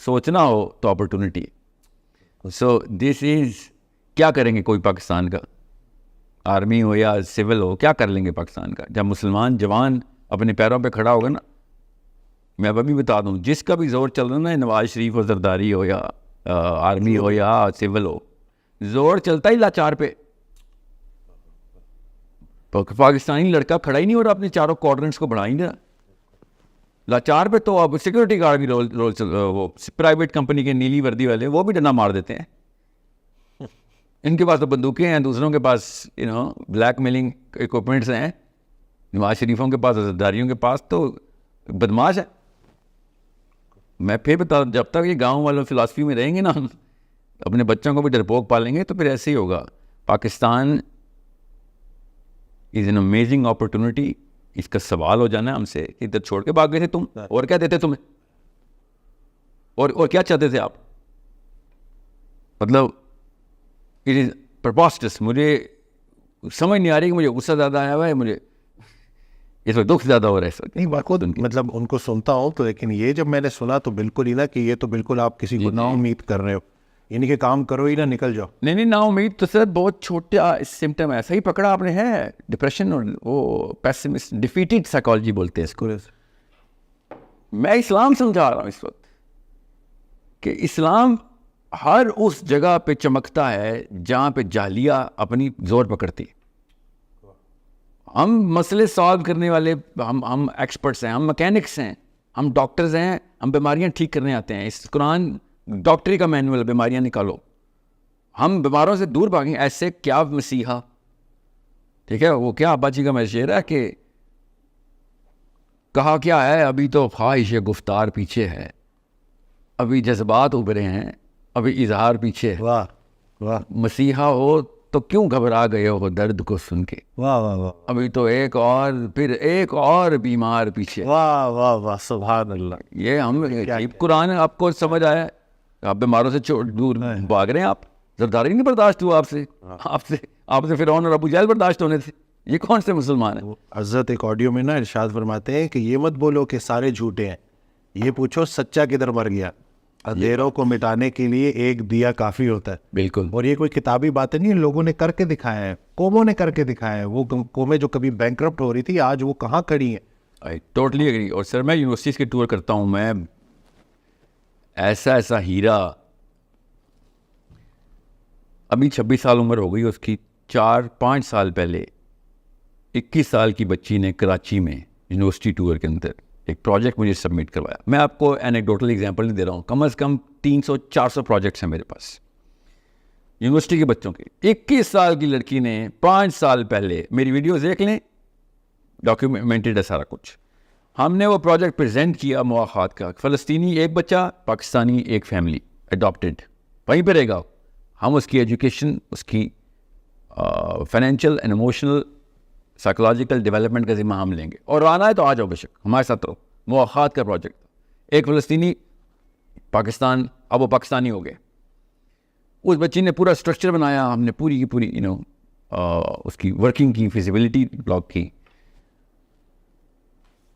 سوچنا ہو تو اپرچونیٹی ہے. سو دس از, کیا کریں گے کوئی پاکستان کا, آرمی ہو یا سول ہو, کیا کر لیں گے پاکستان کا؟ جب مسلمان جوان اپنے پیروں پہ کھڑا ہوگا نا, میں ابھی بتا دوں, جس کا بھی زور چل رہا نا, نواز شریف ہو, زرداری ہو, یا آرمی ہو یا سول ہو, زور چلتا ہی لاچار پہ. پاکستانی لڑکا کھڑا ہی نہیں ہو رہا, اپنے چاروں کوارٹرنٹس کو بڑھا ہی نہیں رہا, لاچار پہ. تو اب سیکورٹی گارڈ بھی وہ پرائیویٹ کمپنی کے نیلی وردی والے, وہ بھی ڈنڈا مار دیتے ہیں. ان کے پاس تو بندوقیں ہیں, دوسروں کے پاس بلیک میلنگ اکوپمنٹس ہیں. نواز شریفوں کے پاس, زرداریوں کے پاس تو بدماش ہے. میں پھر بتا دوں, جب تک یہ گاؤں والوں فلاسفی میں رہیں گے نا, اپنے بچوں کو بھی ڈرپوک پالیں گے, تو پھر ایسے ہی ہوگا. Pakistan is an amazing opportunity. اس کا سوال ہو جانا ہے ہم سے, ادھر چھوڑ کے بھاگ گئے تھے تم, اور کیا دیتے تمہیں, اور کیا چاہتے تھے آپ؟ مطلب اٹ از پرپاسٹس. مجھے سمجھ نہیں آ رہی کہ مجھے غصہ زیادہ آیا ہوا ہے, مجھے اس وقت دکھ زیادہ ہو رہا ہے اس وقت. نہیں بات مطلب ان کو سنتا ہوں تو, لیکن یہ جب میں نے سنا تو بالکل ہی نا کہ یہ تو بالکل آپ کسی کو نا امید کر رہے ہو, یعنی کہ کام کرو ہی نہ نکل جاؤ. نہیں نا امید تو سر بہت چھوٹا سمٹم ہے, صحیح پکڑا آپ نے ہے. ڈپریشن اور وہ پیسمسٹ, ڈیفیٹڈ سائیکالوجی بولتے ہیں اس کو. میں اسلام سمجھا رہا ہوں اس وقت کہ اسلام ہر اس جگہ پہ چمکتا ہے جہاں پہ جاہلیہ اپنی زور پکڑتی ہے. ہم مسئلے سالو کرنے والے, ہم ایکسپرٹس ہیں, ہم مکینکس ہیں, ہم ڈاکٹرز ہیں, ہم بیماریاں ٹھیک کرنے آتے ہیں. اس قرآن ڈاکٹری کا مینول, بیماریاں نکالو. ہم بیماروں سے دور بھاگیں. ایسے کیا مسیحا, ٹھیک ہے, وہ کیا ابا جی کا میں شعر ہے کہ کہا کیا ہے, ابھی تو خواہش گفتار پیچھے ہے, ابھی جذبات ابھرے ہیں, ابھی اظہار پیچھے ہے. واہ واہ, مسیحا ہو تو کیوں گھبرا گئے ہو درد کو سن کے, واہ واہ واہ, ابھی تو ایک اور, پھر ایک اور بیمار پیچھے. واہ واہ واہ, سبحان اللہ. یہ ہم عجیب قرآن ہے. آپ کو سمجھ آیا, آپ بیماروں سے دور بھاگ رہے ہیں. آپ زرداری نہیں برداشت ہوا آپ سے فرعون اور ابو جہل برداشت ہونے تھے. یہ کون سے مسلمان ہیں؟ حضرت ایک آڈیو میں نا ارشاد فرماتے ہیں کہ یہ مت بولو کہ سارے جھوٹے ہیں, یہ پوچھو سچا کدھر مر گیا. اندھیروں کو مٹانے کے لیے ایک دیا کافی ہوتا ہے. بالکل. اور یہ کوئی کتابی باتیں نہیں, لوگوں نے کر کے دکھایا ہے, قوموں نے کر کے دکھایا ہے. وہ قومیں جو کبھی بینکرپٹ ہو رہی تھی, آج وہ کہاں کھڑی ہیں. I totally agree. اور سر میں یونیورسٹیز کے ٹور کرتا ہوں, میں ایسا ہیرا, ابھی 26 سال عمر ہو گئی اس کی, 4-5 سال پہلے 21 سال کی بچی نے کراچی میں یونیورسٹی ٹور کے اندر ایک پروجیکٹ مجھے سبمٹ کروایا. میں آپ کو اینیکڈوٹل ایگزامپل نہیں دے رہا ہوں, کم از کم 300-400 پروجیکٹس ہیں میرے پاس یونیورسٹی کے بچوں کے. 21 سال کی لڑکی نے 5 سال پہلے, میری ویڈیوز دیکھ لیں, ڈاکیومنٹڈ ہے سارا کچھ. ہم نے وہ پروجیکٹ پریزنٹ کیا مواخات کا, فلسطینی ایک بچہ, پاکستانی ایک فیملی اڈاپٹیڈ, وہیں پہ رہے گا. ہم اس کی ایجوکیشن, اس کی financial and emotional psychological development کا ذمہ ہم لیں گے, اور آنا ہے تو آ جاؤ بے شک, ہمارے ساتھ رہو. مواخات کا پروجیکٹ. ایک فلسطینی, پاکستان, اب وہ پاکستانی ہو گئے. اس بچی نے پورا اسٹرکچر بنایا, ہم نے پوری کی پوری اس کی ورکنگ کی, فیزیبلٹی بلاک کی.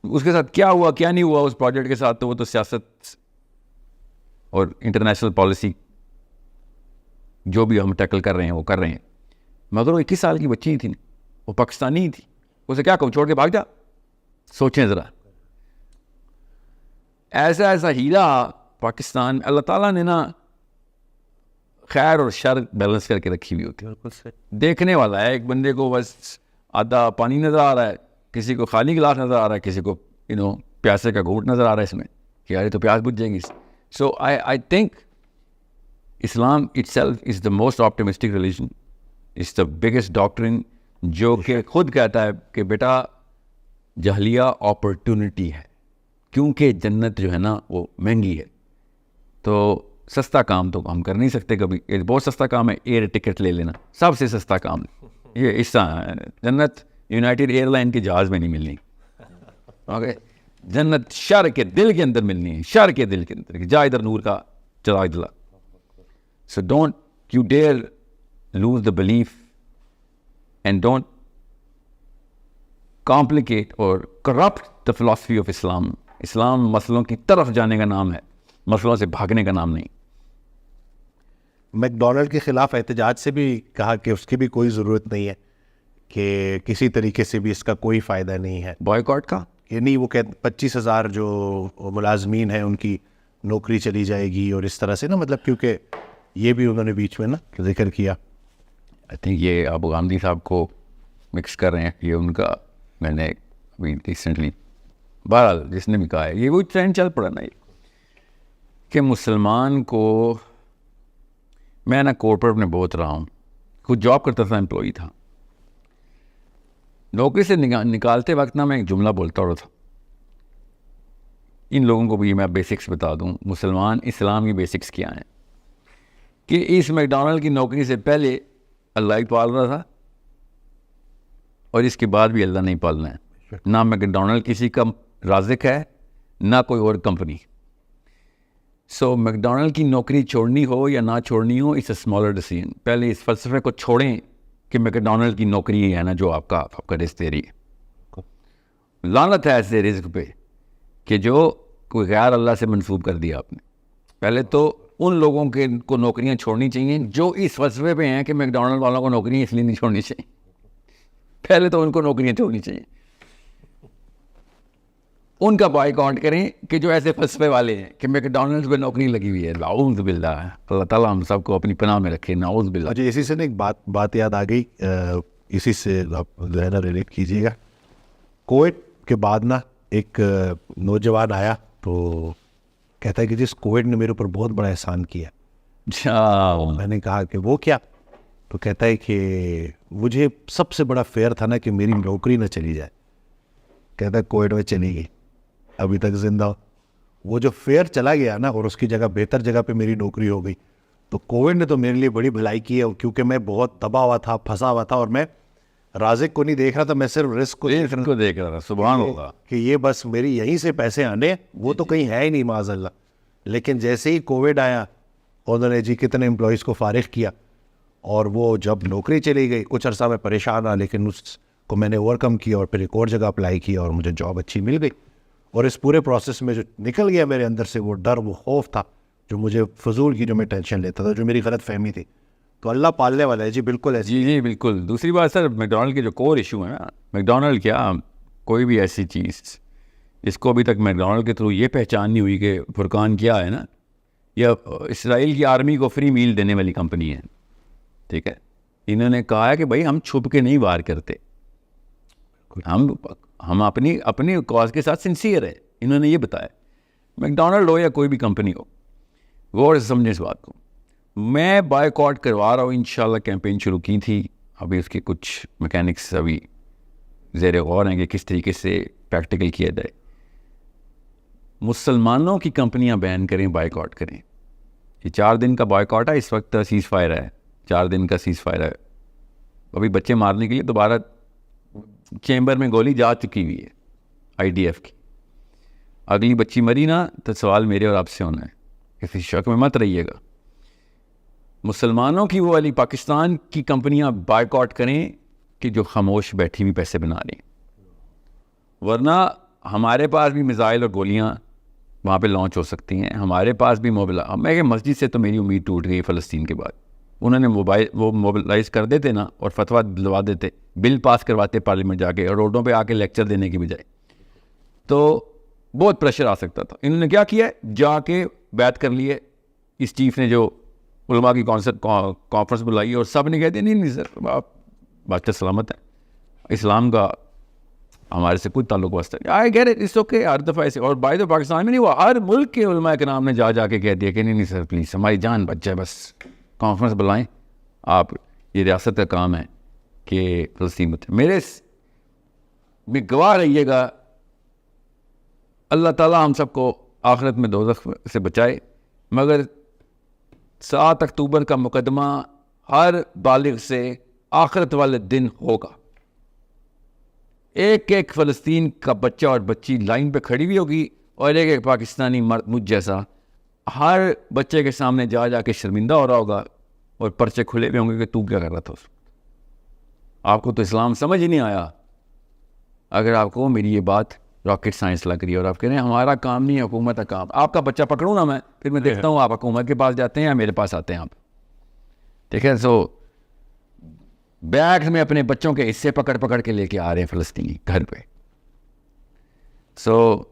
اس کے ساتھ کیا ہوا کیا نہیں ہوا اس پروجیکٹ کے ساتھ, تو وہ تو سیاست اور انٹرنیشنل پالیسی جو بھی ہم ٹیکل کر رہے ہیں وہ کر رہے ہیں. مگر وہ 21 سال کی بچی ہی تھی, وہ پاکستانی ہی تھی. اسے کیا کہوں, چھوڑ کے بھاگ جا. سوچیں ذرا, ایسا ہیرا پاکستان, اللہ تعالیٰ نے نا خیر اور شر بیلنس کر کے رکھی ہوئی ہوتی ہے. دیکھنے والا ہے, ایک بندے کو بس آدھا پانی نظر آ رہا ہے, کسی کو خالی گلاس نظر آ رہا ہے, کسی کو پیاسے کا گھونٹ نظر آ رہا ہے اس میں کہ یار تو پیاس بجھ جائے گی. So I think Islam itself is the most optimistic religion. It's the biggest doctrine, جو کہ خود کہتا ہے کہ بیٹا جہلیہ اپرچونٹی ہے, کیونکہ جنت جو ہے نا وہ مہنگی ہے. تو سستا کام تو ہم کر نہیں سکتے کبھی. یہ بہت سستا کام ہے ایئر ٹکٹ لے لینا, سب سے سستا کام. یہ اس جنت یونائٹیڈ ایئر لائن کے جہاز میں نہیں ملنی. اوکے, جنت شہر کے دل کے اندر ملنی ہے, شہر کے دل کے اندر. جا ادھر نور کا چراغ جلا. So don't you dare lose the belief and don't complicate or corrupt the philosophy of Islam. اسلام مسئلوں کی طرف جانے کا نام ہے, مسئلوں سے بھاگنے کا نام نہیں. میک ڈونلڈ کے خلاف احتجاج سے بھی کہا کہ اس کی بھی کوئی ضرورت نہیں ہے, کہ کسی طریقے سے بھی اس کا کوئی فائدہ نہیں ہے. بوائے کا یہ نہیں, وہ کہتے 25,000 جو ملازمین ہیں ان کی نوکری چلی جائے گی اور اس طرح سے نا, مطلب کیونکہ یہ بھی انہوں نے بیچ میں نا ذکر کیا. آئی تھنک یہ ابو غامدی صاحب کو مکس کر رہے ہیں. یہ ان کا میں نے ابھی ریسنٹلی بہرحال جس نے بھی کہا ہے, یہ وہ ٹرینڈ چل پڑا نا کہ مسلمان کو, میں نا کارپوریٹ میں بہت رہا ہوں, خود جاب کرتا تھا, امپلائی تھا. نوکری سے نکالتے وقت نا میں ایک جملہ بولتا رہا تھا. ان لوگوں کو بھی میں بیسکس بتا دوں, مسلمان اسلام کی بیسکس کیا ہیں, کہ اس میک ڈونلڈ کی نوکری سے پہلے اللہ ہی پال رہا تھا, اور اس کے بعد بھی اللہ نہیں پالنا ہے. نہ میک ڈونلڈ کسی کا رازق ہے, نہ کوئی اور کمپنی. سو میک ڈونلڈ کی نوکری چھوڑنی ہو یا نہ چھوڑنی ہو, اٹس اے اسمالر ڈیسیژن. پہلے اس فلسفے کو چھوڑیں کہ میک ڈونلڈ کی نوکری ہے نا جو آپ کا رزق دے رہی ہے. لعنت ہے ایسے رزق پہ کہ جو کوئی غیر اللہ سے منسوب کر دیا آپ نے. پہلے تو ان لوگوں کے کو نوکریاں چھوڑنی چاہیے جو اس فلسفے پہ ہیں کہ میک ڈونلڈ والوں کو نوکریاں اس لیے نہیں چھوڑنی چاہیے. پہلے تو ان کو نوکریاں چھوڑنی چاہیے. ان کا بائیکاٹ کریں کہ جو ایسے فلسفے والے ہیں کہ میک ڈونلڈ پہ نوکری لگی ہوئی ہے. نعوذ باللہ, اللہ تعالیٰ ہم سب کو اپنی پناہ میں رکھے. نعوذ باللہ. اچھا, اسی سے نا ایک بات یاد آ گئی, اسی سے آپ جو ہے نا ریلیٹ کیجیے گا. کووڈ کے بعد نا ایک نوجوان آیا تو کہتا ہے کہ جس کووڈ نے میرے اوپر بہت بڑا احسان کیا. میں نے کہا کہ وہ کیا؟ تو کہتا ہے کہ مجھے سب سے بڑا فیئر تھا نا کہ میری نوکری نہ چلی جائے. کہتا ہے کووڈ میں چلی گئی, ابھی تک زندہ ہو. وہ جو فیئر چلا گیا نا اور اس کی جگہ بہتر جگہ پہ میری نوکری ہو گئی. تو کووڈ نے تو میرے لیے بڑی بھلائی کی ہے, کیونکہ میں بہت دبا ہوا تھا, پھنسا ہوا تھا, اور میں رازق کو نہیں دیکھ رہا تھا, میں صرف رزق کو دیکھ رہا تھا. سبحان اللہ. کہ یہ بس میری یہیں سے پیسے آنے, وہ تو کہیں ہے ہی نہیں معاذ اللہ. لیکن جیسے ہی کووڈ آیا, انہوں نے جی کتنے امپلائیز کو فارغ کیا, اور وہ جب نوکری چلی گئی, کچھ عرصہ میں پریشان رہا, لیکن اس کو میں نے اوور کم کیا اور پھر ایک اور جگہ اپلائی کیا اور مجھے جاب اچھی مل گئی. اور اس پورے پروسیس میں جو نکل گیا میرے اندر سے وہ ڈر, وہ خوف تھا جو مجھے فضول کی, جو میں ٹینشن لیتا تھا, جو میری غلط فہمی تھی. تو اللہ پالنے والا ہے جی, بالکل ہے جی بالکل. دوسری بات سر, میک ڈونلڈ کے جو کور ایشو ہے نا, میک ڈونلڈ کیا کوئی بھی ایسی چیز جس کو ابھی تک میک ڈونلڈ کے تھرو یہ پہچان نہیں ہوئی کہ فرقان کیا ہے نا, یا اسرائیل کی آرمی کو فری میل دینے والی کمپنی ہے. ٹھیک ہے, انہوں نے کہا ہے کہ بھائی ہم چھپ کے نہیں وار کرتے, ہم اپنی کاز کے ساتھ سنسیئر ہے. انہوں نے یہ بتایا. میک ڈونلڈ ہو یا کوئی بھی کمپنی ہو, غور سے سمجھیں اس بات کو. میں بائیکاٹ کروا رہا ہوں, انشاءاللہ کیمپین شروع کی تھی, ابھی اس کے کچھ میکینکس ابھی زیر غور ہیں کہ کس طریقے سے پریکٹیکل کیا جائے. مسلمانوں کی کمپنیاں بین کریں, بائیکاٹ کریں. یہ 4 دن کا بائیکاٹ ہے, اس وقت سیز فائر ہے, 4 دن کا سیز فائر ہے. ابھی بچے مارنے کے لیے دوبارہ چیمبر میں گولی جا چکی ہوئی ہے IDF کی. اگلی بچی مری نا تو سوال میرے اور آپ سے ہونا ہے, کسی شک میں مت رہیے گا. مسلمانوں کی وہ والی پاکستان کی کمپنیاں بائیکاٹ کریں کہ جو خاموش بیٹھی ہوئی پیسے بنا رہی ہیں, ورنہ ہمارے پاس بھی میزائل اور گولیاں وہاں پہ لانچ ہو سکتی ہیں. ہمارے پاس بھی میں کہ مسجد سے تو میری امید ٹوٹ گئی فلسطین کے بعد. انہوں نے وہ موبلائز کر دیتے نا اور فتویٰ دلوا دیتے, بل پاس کرواتے پارلیمنٹ جا کے, اور روڈوں پہ آ کے لیکچر دینے کی بجائے, تو بہت پریشر آ سکتا تھا. انہوں نے کیا کیا ہے, جا کے بیعت کر لیے. اس چیف نے جو علماء کی کانفرنس بلائی اور سب نے کہہ دیا نہیں سر آپ بادشاہ سلامت ہیں, اسلام کا ہمارے سے کوئی تعلق واسطہ نہیں. I get it, it's okay. ہر دفعہ ایسے, اور بائی تو پاکستان میں نہیں, وہ ہر ملک کے علماء کرام نے جا کے کہہ دیا کہ نہیں سر پلیز ہماری جان بچ جائے, بس کانفرنس بلائیں آپ, یہ ریاست کا کام ہے کہ فلسطین میں. میرے میں گواہ رہیے گا, اللہ تعالیٰ ہم سب کو آخرت میں دوزخ سے بچائے, مگر 7 اکتوبر کا مقدمہ ہر بالغ سے آخرت والے دن ہوگا. ایک ایک فلسطین کا بچہ اور بچی لائن پہ کھڑی ہوئی ہوگی, اور ایک ایک پاکستانی مرد مجھ جیسا ہر بچے کے سامنے جا جا کے شرمندہ ہو رہا ہوگا, اور پرچے کھلے ہوئے ہوں گے کہ تو کیا کر رہا تھا اس وقت. آپ کو تو اسلام سمجھ ہی نہیں آیا اگر آپ کو میری یہ بات راکٹ سائنس لگ رہی ہے, اور آپ کہہ رہے ہیں ہمارا کام نہیں ہے, حکومت کا کام. آپ کا بچہ پکڑوں نا میں, پھر میں دیکھتا ہوں آپ حکومت کے پاس جاتے ہیں یا میرے پاس آتے ہیں آپ. ٹھیک ہے, سو بیگ میں اپنے بچوں کے حصے پکڑ پکڑ کے لے کے آ رہے ہیں فلسطینی گھر پہ. سو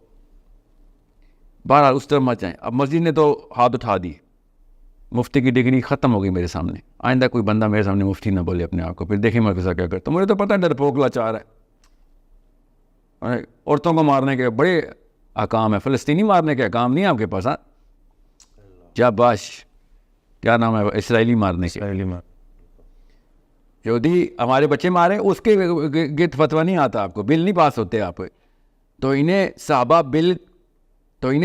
بہرحال اس طرح مت جائیں. اب مسجد نے تو ہاتھ اٹھا دی, مفتی کی ڈگری ختم ہو گئی میرے سامنے. آئندہ کوئی بندہ میرے سامنے مفتی نہ بولے اپنے آپ کو, پھر دیکھیں مرکزہ کیا کرتا. مجھے تو پتہ ہے ڈرپوک لاچار ہے, عورتوں کو مارنے کے بڑے احکام ہے, فلسطینی مارنے کے احکام نہیں آپ کے پاس. ہاں جاباش, کیا نام ہے, اسرائیلی مارنے کے. یہودی ہمارے بچے مارے, اس کے گرد فتویٰ نہیں آتا آپ کو, بل نہیں پاس ہوتے آپ. تو انہیں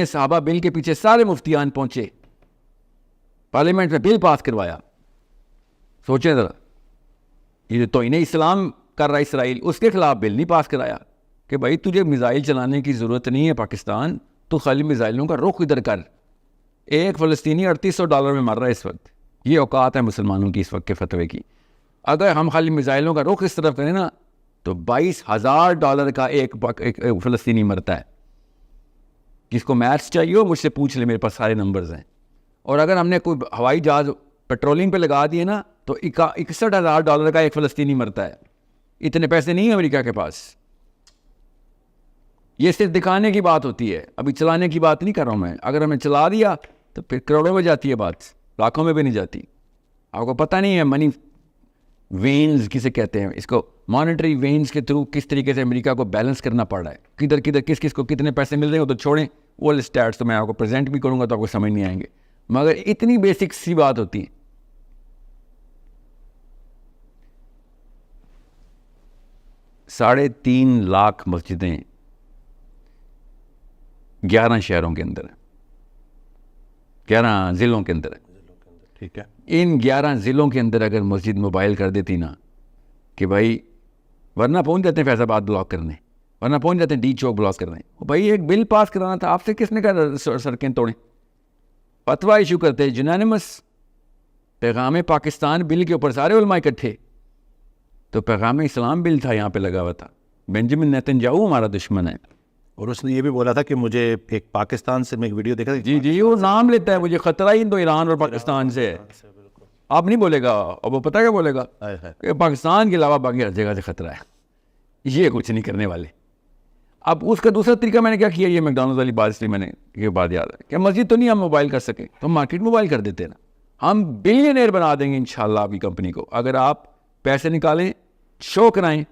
صحابہ بل کے پیچھے سارے مفتیان پہنچے, پارلیمنٹ میں بل پاس کروایا. سوچیں ذرا, یہ تو انہیں اسلام کر رہا ہے اسرائیل, اس کے خلاف بل نہیں پاس کرایا کہ بھائی تجھے میزائل چلانے کی ضرورت نہیں ہے پاکستان, تو خالی میزائلوں کا رخ ادھر کر. ایک فلسطینی $3800 میں مر رہا ہے اس وقت. یہ اوقات ہے مسلمانوں کی اس وقت کے فتوے کی. اگر ہم خالی میزائلوں کا رخ اس طرف کریں نا تو $22,000 کا ایک فلسطینی مرتا ہے. جس کو میتھس چاہیے ہو مجھ سے پوچھ لے, میرے پاس سارے نمبرز ہیں. اور اگر ہم نے کوئی ہوائی جہاز پیٹرولنگ پہ لگا دیے نا تو $61,000 کا ایک فلسطینی مرتا ہے. اتنے پیسے نہیں ہیں امریکہ کے پاس. یہ صرف دکھانے کی بات ہوتی ہے, ابھی چلانے کی بات نہیں کر رہا ہوں میں. اگر ہمیں چلا دیا تو پھر کروڑوں میں جاتی ہے بات, لاکھوں میں بھی نہیں جاتی. آپ کو پتہ نہیں ہے منی وینز کسے کہتے ہیں, اس کو مانیٹری وینز کے تھرو کس طریقے سے امریکہ کو بیلنس کرنا پڑ رہا ہے, کدھر کدھر کس کس کو کتنے پیسے مل رہے ہیں. تو چھوڑیں وہ اسٹیٹس, تو میں آپ کو پریزنٹ بھی کروں گا تو آپ کو سمجھ نہیں آئیں گے, مگر اتنی بیسک سی بات ہوتی ہے. 3.5 لاکھ مسجدیں 11 شہروں کے اندر, 11 ضلعوں کے اندر. ٹھیک ہے, ان 11 ضلعوں کے اندر اگر مسجد موبائل کر دیتی نا کہ بھائی, ورنہ پہنچ جاتے ہیں فیض آباد بلاک کرنے, ورنہ پہنچ جاتے ہیں ڈی چوک بلاک کرنے. بھائی ایک بل پاس کرانا تھا, آپ سے کس نے کہا سڑکیں توڑیں. فتویٰ ایشو کرتے یونانیمس, پیغام پاکستان بل کے اوپر سارے علماء اکٹھے. تو پیغام اسلام بل تھا یہاں پہ لگا ہوا تھا. بنجامن نیتنیاہو ہمارا دشمن ہے, اور اس نے یہ بھی بولا تھا کہ مجھے ایک پاکستان سے میں ایک ویڈیو دیکھا. جی وہ نام لیتا ہے, مجھے خطرہ ہی تو ایران اور پاکستان سے ہے. آپ نہیں بولے گا, اور وہ پتہ کیا بولے گا کہ پاکستان کے علاوہ باقی ہر جگہ سے خطرہ ہے, یہ کچھ نہیں کرنے والے. اب اس کا دوسرا طریقہ میں نے کیا کیا, یہ میکڈونلڈز والی بات, اس لیے میں نے یہ بات یاد ہے کہ مسجد تو نہیں ہم موبائل کر سکیں, تو مارکیٹ موبائل کر دیتے ہیں نا. ہم بلینئر بنا دیں گے انشاءاللہ آپ کی کمپنی کو, اگر آپ پیسے نکالیں, شو کرائیں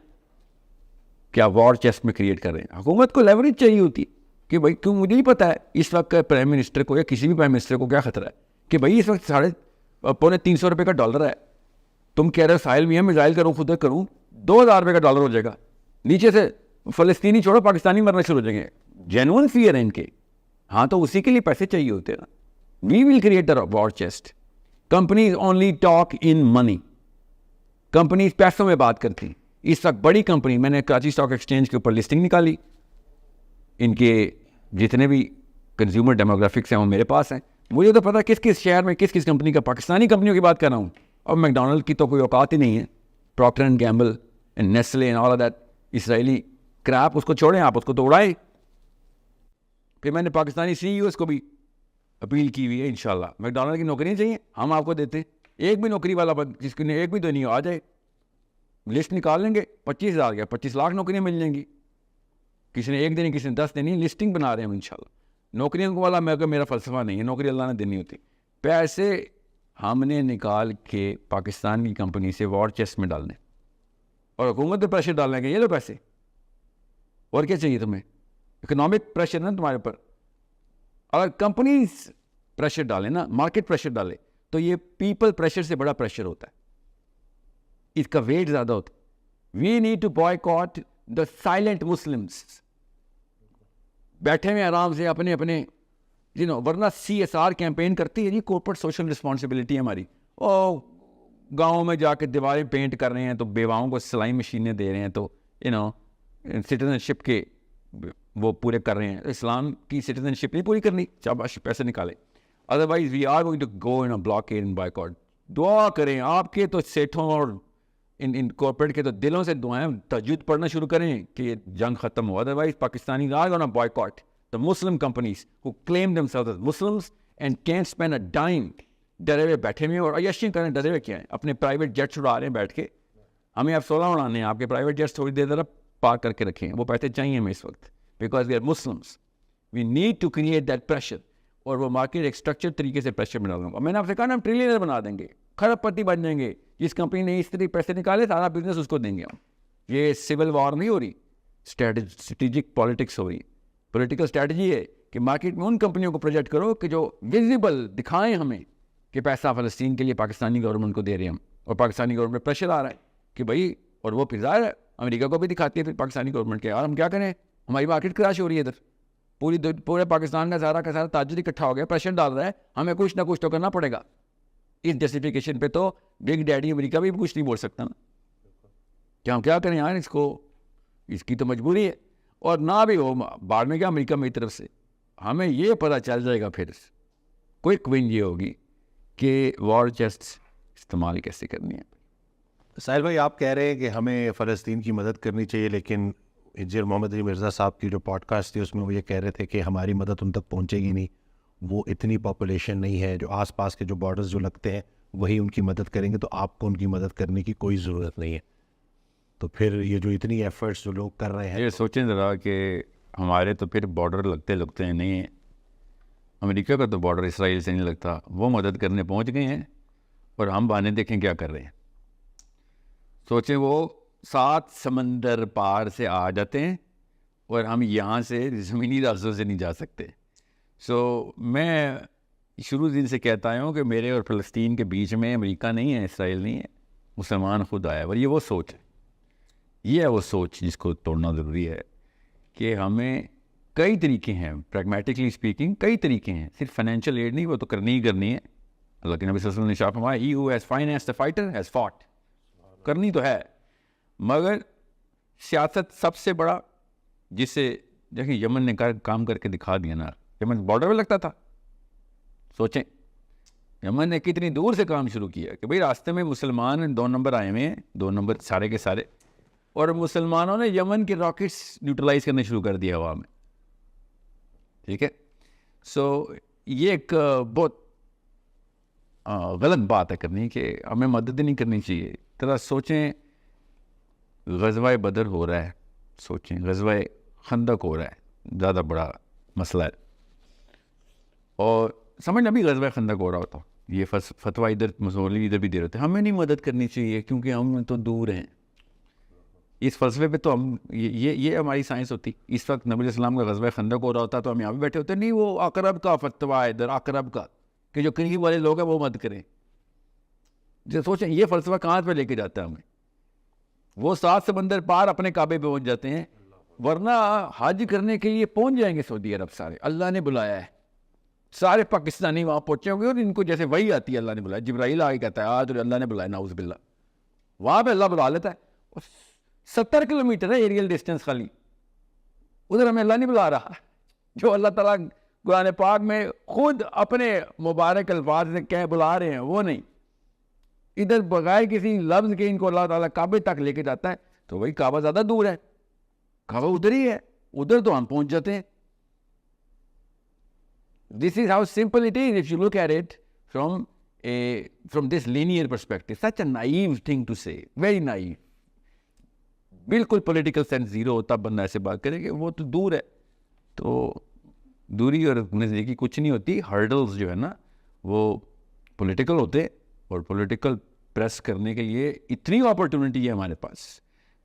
کہ آپ وار چیسٹ میں کریٹ کر رہے ہیں. حکومت کو لیوریج چاہیے ہوتی ہے کہ بھائی کیوں, مجھے ہی پتہ ہے اس وقت پرائم منسٹر کو یا کسی بھی پرائم منسٹر کو کیا خطرہ ہے کہ بھائی اس وقت $350 کا ڈالر ہے, تم کہہ رہے ہو ساحل بھی ہے, میزائل کروں خود کروں, $2,000 کا ڈالر ہو جائے گا. نیچے سے فلسطینی چھوڑو, پاکستانی مرنا شروع ہو جائیں گے. جینوئن فیئر ہے ان کے. ہاں تو اسی کے لیے پیسے چاہیے ہوتے ہیں نا. We will create a war chest. Companies only talk in money, companies پیسوں میں بات کرتی ہیں. اس وقت بڑی کمپنی, میں نے کراچی اسٹاک ایکسچینج کے اوپر لسٹنگ نکالی, ان کے جتنے بھی کنزیومر ڈیموگرافکس ہیں وہ میرے پاس ہیں. مجھے تو پتا کس کس شہر میں کس کس کمپنی کا, پاکستانی کمپنیوں کی بات کر رہا ہوں. اور میکڈونلڈ کی تو کوئی اوقات ہی نہیں ہے, Procter and Gamble and Nestle and all of that Israeli crap, اس کو چھوڑیں آپ, اس کو تو اڑائیں. پھر میں نے پاکستانی CEOs کو بھی اپیل کی ہوئی ہے, انشاءاللہ میکڈونلڈ کی نوکریاں چاہیے, ہم آپ کو دیتے ہیں. ایک بھی نوکری والا جس کی ایک بھی تو نہیں ہو, آ جائے, لسٹ نکال لیں گے. 25,000 یا 25 لاکھ نوکریاں مل جائیں گی. کسی نے ایک دینی, کسی نے 10 دینی, لسٹنگ بنا رہے ہیں ہم انشاءاللہ. نوکریوں والا میرا فلسفہ نہیں ہے, نوکری اللہ نے دینی ہوتی. پیسے ہم نے نکال کے پاکستان کی کمپنی سے وار چیسٹ میں ڈالنے, اور حکومت پہ پریشر ڈالنے کے, یہ لو پیسے, اور کیا چاہیے تمہیں. اکنامک پریشر نا تمہارے اوپر. اگر کمپنیز پریشر ڈالیں نا, مارکیٹ پریشر ڈالے, تو یہ پیپل پریشر سے بڑا پریشر ہوتا ہے, اس کا ویٹ زیادہ ہوتا ہے. We need to boycott the silent Muslims. بیٹھے ہوئے آرام سے اپنے ورنہ CSR کیمپین کرتی ہے جی, کورپوریٹ سوشل رسپانسبلٹی ہے ہماری. او گاؤں میں جا کے دیواریں پینٹ کر رہے ہیں تو بیواؤں کو سلائی مشینیں دے رہے ہیں, تو سٹیزن شپ کے وہ پورے کر رہے ہیں. اسلام کی سٹیزن شپ نہیں پوری کرنی, شاباش پیسے نکالے. Otherwise we are going to go in blockade and boycott. دعا کریں آپ کے تو سیٹھوں اور ان کارپوریٹ کے تو دلوں سے دعائیں, تہجد پڑھنا شروع کریں کہ یہ جنگ ختم ہو. Otherwise Pakistani are gonna boycott the Muslim companies who claim themselves as Muslims and can't spend a dime. ڈرے ہوئے بیٹھے ہوئے اور عیاشیاں کریں. ڈرے ہوئے کیا ہیں, اپنے پرائیویٹ جیٹس اڑا رہے ہیں بیٹھ کے. ہمیں آپ 16 اڑانے ہیں, آپ کے پرائیویٹ جیٹس تھوڑی دیر ذرا پارک کر کے رکھیں. وہ پیسے چاہیے ہمیں اس وقت, because we are Muslims. We need to create that pressure. اور وہ مارکیٹ ایک اسٹرکچر طریقے سے پریشر بنا دوں گا. میں نے آپ سے کہا نا ہم ٹریلینر بنا دیں گے, کھرب پتی بن جائیں گے. جس کمپنی نے اس طرح پیسے نکالے سارا بزنس اس کو دیں گے ہم. یہ سول وار نہیں ہو رہی, اسٹریٹجک پالیٹکس ہو رہی. پولیٹیکل اسٹریٹجی ہے کہ مارکیٹ میں ان کمپنیوں کو پروجیکٹ کرو کہ جو ویزیبل دکھائیں ہمیں کہ پیسہ فلسطین کے لیے پاکستانی گورنمنٹ کو دے رہے ہیں ہم, اور پاکستانی گورنمنٹ پریشر آ رہا ہے کہ بھائی, اور وہ پھر ظاہر ہے امریکہ کو بھی دکھاتی ہے پھر پاکستانی گورنمنٹ کے, اور ہم کیا کریں, ہماری مارکیٹ کراش ہو رہی ہے ادھر. پورے پاکستان کا سارا تاجر اکٹھا ہو گیا, پریشر ڈال رہا ہے, ہمیں کچھ نہ کچھ تو کرنا پڑے گا. اس جسٹیفیکیشن پہ تو بگ ڈیڈی امریکہ بھی کچھ نہیں بول سکتا نا, کہ ہم کیا کریں یار, اس کی تو مجبوری ہے. اور نہ بھی ہو بعد میں کیا امریکہ میری طرف سے ہمیں یہ پتہ چل جائے گا, پھر کوئک ون یہ ہوگی کہ وار چیسٹ استعمال کیسے کرنی ہے. ساحل بھائی, آپ کہہ رہے ہیں کہ ہمیں فلسطین کی مدد کرنی چاہیے, لیکن انجینئر محمد علی مرزا صاحب کی جو پوڈ کاسٹ تھی اس میں وہ یہ کہہ رہے تھے کہ ہماری مدد ان تک پہنچے گی نہیں, وہ اتنی پاپولیشن نہیں ہے, جو آس پاس کے جو بارڈرز جو لگتے ہیں وہی ان کی مدد کریں گے, تو آپ کو ان کی مدد کرنے کی کوئی ضرورت نہیں ہے. تو پھر یہ جو اتنی ایفرٹس جو لوگ کر رہے ہیں, یہ سوچیں ذرا کہ ہمارے تو پھر بارڈر لگتے ہیں نہیں ہیں. امریکہ کا تو بارڈر اسرائیل سے نہیں لگتا, وہ مدد کرنے پہنچ گئے ہیں, اور ہم بہانے دیکھیں کیا کر رہے ہیں. سوچیں وہ 7 سمندر پار سے آ جاتے ہیں, اور ہم یہاں سے زمینی راستوں سے نہیں جا سکتے. میں شروع دن سے کہتا ہوں کہ میرے اور فلسطین کے بیچ میں امریکہ نہیں ہے, اسرائیل نہیں ہے, مسلمان خود آیا. اور یہ وہ سوچ ہے, یہ ہے وہ سوچ جس کو توڑنا ضروری ہے. کہ ہمیں کئی طریقے ہیں, پریگمیٹکلی اسپیکنگ کئی طریقے ہیں, صرف فائنینشیل ایڈ نہیں, وہ تو کرنی ہی کرنی ہے. اللہ کے نبی صلی اللہ علیہ وسلم نے شاہ فرمایا, he who has financed the fighter has fought. کرنی تو ہے, مگر سیاست سب سے بڑا, جس سے دیکھیں یمن نے کام کر کے دکھا دیا نا. یمن بارڈر پہ لگتا تھا, سوچیں یمن نے کتنی دور سے کام شروع کیا کہ بھئی راستے میں مسلمان 2 نمبر آئے ہوئے ہیں, 2 نمبر سارے کے سارے, اور مسلمانوں نے یمن کے راکٹس نیوٹرلائز کرنے شروع کر دیا ہوا میں. ٹھیک ہے, یہ ایک بہت غلط بات ہے کرنی, کہ ہمیں مدد نہیں کرنی چاہیے. ذرا سوچیں, غزوہ بدر ہو رہا ہے, سوچیں غزوہ خندق ہو رہا ہے, زیادہ بڑا مسئلہ ہے, اور سمجھنا بھی غزوہ خندق ہو رہا ہوتا, یہ فتویٰ ادھر مصولی ادھر بھی دے رہے تھے, ہمیں نہیں مدد کرنی چاہیے کیونکہ ہم تو دور ہیں. اس فلسفے پہ تو ہم یہ ہماری سائنس ہوتی. اس وقت نبی علیہ السلام کا غزوہ خندق ہو رہا ہوتا تو ہم یہاں بھی بیٹھے ہوتے, نہیں وہ اقرب کا فتویٰ ہے ادھر, اقرب کا, کہ جو قریب والے لوگ ہیں وہ مدد کریں. جو سوچیں یہ فلسفہ کہاں پہ لے کے جاتا ہے ہمیں. وہ 7 سمندر پار اپنے کعبے پہ پہنچ جاتے ہیں, ورنہ حج کرنے کے لیے پہنچ جائیں گے سعودی عرب سارے, اللہ نے بلایا ہے, سارے پاکستانی وہاں پہنچے ہوں گے, اور ان کو جیسے وہی آتی ہے, اللہ نے بلایا, جبرائیل آ کے کہتا ہے آج اللہ نے بلایا, نعوذ باللہ, وہاں پہ اللہ بلا لیتا ہے. 70 کلومیٹر ہے ایریل ڈسٹینس خالی, ادھر ہمیں اللہ نہیں بلا رہا. جو اللہ تعالیٰ قرآن پاک میں خود اپنے مبارک الفاظ سے کہہ بلا رہے ہیں وہ نہیں, ادھر بغیر کسی لفظ کے ان کو اللہ تعالیٰ کعبے تک لے کے جاتا ہے. تو وہی کعبہ زیادہ دور ہے, کعبہ ادھر ہی ہے, ادھر تو ہم پہنچ جاتے ہیں. This is how simple it is if you look at it from this linear perspective. Such a naive thing to say, very naive. بالکل پولیٹیکل سینس زیرو ہوتا بندہ ایسے بات کرے کہ وہ تو دور ہے. تو دوری اور نزدیکی کچھ نہیں ہوتی. ہرڈلز جو ہے نا وہ پولیٹیکل ہوتے, اور پولیٹیکل پریس کرنے کے لیے اتنی اپرچونٹی ہے ہمارے پاس.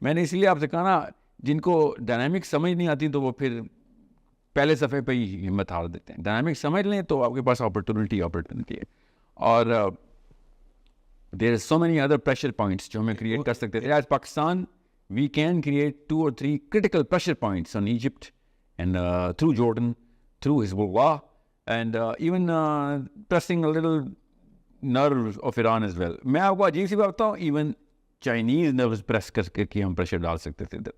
میں نے اس لیے آپ سے کہا نا, جن کو ڈائنامکس سمجھ نہیں آتی تو وہ پھر پہلے صفحے پہ ہی ہمت ہار دیتے ہیں. ڈائنامکس سمجھ لیں تو آپ کے پاس اپرچونٹی ہے. اور there are so many other pressure points جو ہمیں کریٹ کر سکتے تھے. As Pakistan we can create 2 or 3 critical pressure points on Egypt and through Jordan, through Hezbollah, and even pressing a little nerves of Iran as well. میں آپ کو عجیب سی بات بتاؤں, ایون چائنیز نروز پریس کر کے ہم پریشر ڈال سکتے تھے ادھر.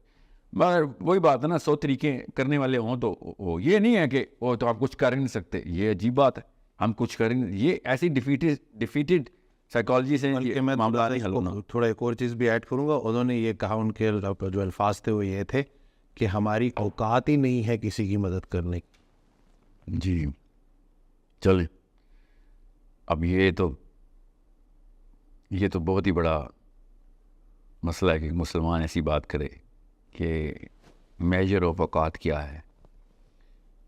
مگر وہی بات ہے نا, 100 طریقے کرنے والے ہوں تو وہ یہ نہیں ہے کہ وہ تو آپ کچھ کر ہی نہیں سکتے. یہ عجیب بات ہے, ہم کچھ کر ہی نہیں, یہ ایسی ڈیفیٹڈ سائیکالوجی سے معاملہ نہیں حل ہونا. تھوڑا ایک اور چیز بھی ایڈ کروں گا. انہوں نے یہ کہا, ان کے جو الفاظ تھے وہ یہ تھے کہ ہماری اوقات ہی نہیں ہے کسی کی مدد کرنے کی. جی چلیں, اب یہ تو بہت ہی بڑا مسئلہ ہے کہ مسلمان ایسی بات کرے کہ میجر آف اوقات کیا ہے.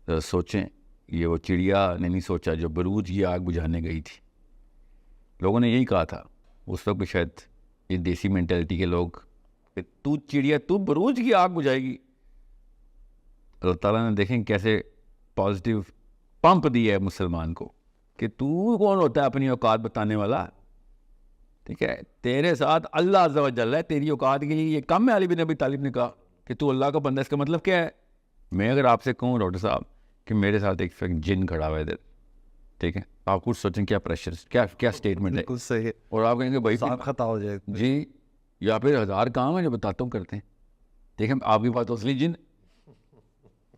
ذرا سوچیں, یہ وہ چڑیا نے نہیں سوچا جو بروج کی آگ بجھانے گئی تھی. لوگوں نے یہی کہا تھا اس وقت بھی, شاید یہ دیسی مینٹلٹی کے لوگ, کہ تو چڑیا تو بروج کی آگ بجھائے گی. اللہ تعالیٰ نے دیکھیں کیسے پازیٹیو پمپ دیا ہے مسلمان کو کہ تو کون ہوتا ہے اپنی اوقات بتانے والا. ٹھیک ہے, تیرے ساتھ اللہ عز و جل ہے, تیری اوقات کے لیے یہ کم ہے. علی بن ابی طالب نے کہا کہ تو اللہ کا بندہ, اس کا مطلب کیا ہے؟ میں اگر آپ سے کہوں ڈاکٹر صاحب کہ میرے ساتھ ایک جن کھڑا ہوا ہے ادھر, ٹھیک ہے, آپ کچھ سوچیں کیا پریشر, کیا اسٹیٹمنٹ ہے, بالکل صحیح, اور آپ کہیں گے بھائی خطا ہو جائے جی, یا پھر 1000 کام ہیں جو بتاتا ہوں کرتے ہیں. دیکھیں آپ کی بات اصلی جن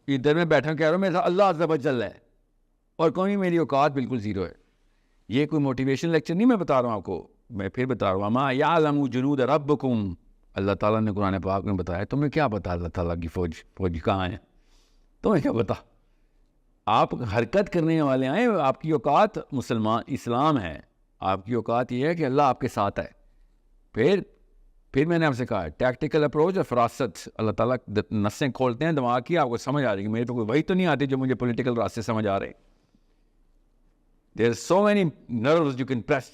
ادھر میں بیٹھا کہہ رہا ہوں میرے ساتھ اللہ عز و جل ہے, اور کوئی میری اوقات بالکل زیرو ہے. یہ کوئی موٹیویشن لیکچر نہیں میں بتا رہا ہوں آپ کو, میں پھر بتا رہا ہوں, ما یعلم جنود ربکم, اللہ تعالیٰ نے قرآن پاک میں بتایا. تمہیں کیا پتا اللہ تعالیٰ کی فوج کہاں ہے, تمہیں کیا پتا؟ آپ حرکت کرنے والے آئے, آپ کی اوقات مسلمان اسلام ہے, آپ کی اوقات یہ ہے کہ اللہ آپ کے ساتھ ہے. پھر میں نے آپ سے کہا ٹیکٹیکل اپروچ اور فراست, اللہ تعالیٰ نسیں کھولتے ہیں دماغ کی, آپ کو سمجھ آ رہی ہے. میرے پہ کوئی وہی تو نہیں آتی جو مجھے پولیٹیکل راستے سمجھ آ رہے. There are so many nerves you can press.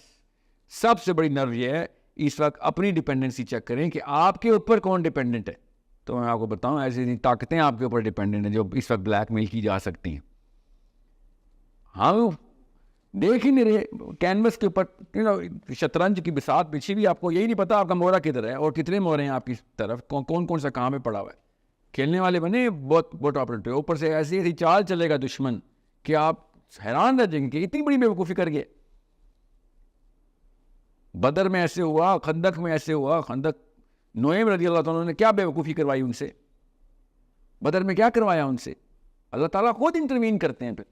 سب سے بڑی نرو یہ ہے اس وقت اپنی ڈپینڈنسی چیک کریں کہ آپ کے اوپر کون ڈپینڈنٹ ہے. تو میں آپ کو بتاؤں ایسی طاقتیں آپ کے اوپر ڈپینڈنٹ ہیں جو اس وقت بلیک میل کی جا سکتی ہیں. ہم دیکھ ہی نہیں رہے کینوس کے اوپر, شطرنج کی بساط پیچھے بھی آپ کو یہی نہیں پتا آپ کا مورا کدھر ہے اور کتنے مورے ہیں آپ کی طرف, کون سا کہاں پہ پڑا ہوا ہے. کھیلنے والے بنے بہت آپریٹو, اوپر سے ایسی چال چلے گا دشمن کہ آپ حیران رہ جائیں گے اتنی بڑی بیوقوفی کر گئے. بدر میں ایسے ہوا, خندق میں ایسے ہوا. خندق نعیم رضی اللہ تعالیٰ نے کیا بیوقوفی کروائی ان سے, بدر میں کیا کروایا ان سے. اللہ تعالیٰ خود انٹروین کرتے ہیں. پھر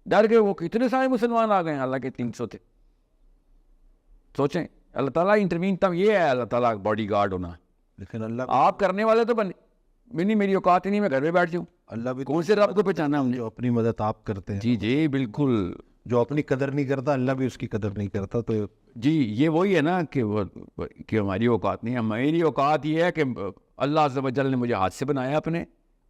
ڈر گئے وہ, کتنے سارے مسلمان آ گئے ہیں, اللہ کے 300 تھے. سوچیں اللہ تعالیٰ انٹروین, تب یہ ہے اللہ تعالیٰ باڈی گارڈ ہونا. لیکن اللہ آپ کرنے والے تو بنے نہیں, میری اوقات ہی نہیں, میں گھر میں بیٹھ جاؤں. اللہ بھی کون سے رب کو پہچانا ہم نے, جو اپنی مدد آپ کرتے ہیں. جی بالکل. جو اپنی قدر نہیں کرتا اللہ بھی اس کی قدر نہیں کرتا. تو جی یہ وہی ہے نا کہ ہماری اوقات نہیں ہے. میری اوقات یہ ہے کہ اللہ عز و جل نے مجھے ہاتھ سے بنایا اپنے,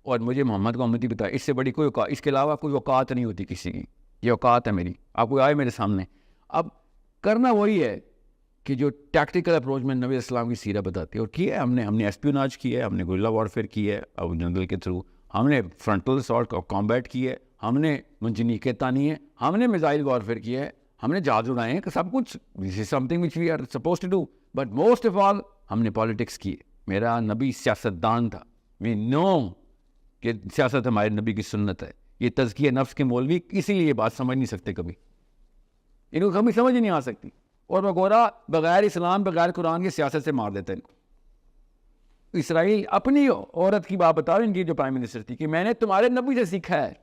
اور مجھے محمد کو امتی بتایا. اس سے بڑی کوئی اوقات, اس کے علاوہ کوئی اوقات نہیں ہوتی کسی کی. یہ اوقات ہے میری. آپ کو آئے میرے سامنے, اب کرنا وہی ہے کہ جو ٹیکٹیکل اپروچ میں نبی اسلام کی سیرت بتاتی ہے. اور کی ہے ہم نے ایسپیوناج کی ہے, ہم نے گریلا وارفیئر کی ہے اب جنگل کے تھرو, ہم نے فرنٹل اسالٹ کامبیٹ کی ہے, ہم نے منجنیقیں تانی ہے, ہم نے میزائل وارفیئر کی ہے, ہم نے جہاز اڑائے ہیں, سب کچھ. This is something which we are supposed to do. But most of all ہم نے پالیٹکس کی ہے. میرا نبی سیاستدان تھا. وی نو کہ سیاست ہمارے نبی کی سنت ہے. یہ تزکیہ نفس کے مولوی اسی لیے یہ بات سمجھ نہیں سکتے, کبھی ان کو کبھی سمجھ ہی نہیں آ سکتی. اور وغیرہ بغیر اسلام بغیر قرآن کی سیاست سے مار دیتے ہیں ان کو. اسرائیل اپنی عورت کی بات بتا رہے, ان کی جو پرائم منسٹر تھی, کہ میں نے تمہارے نبی سے سیکھا ہے.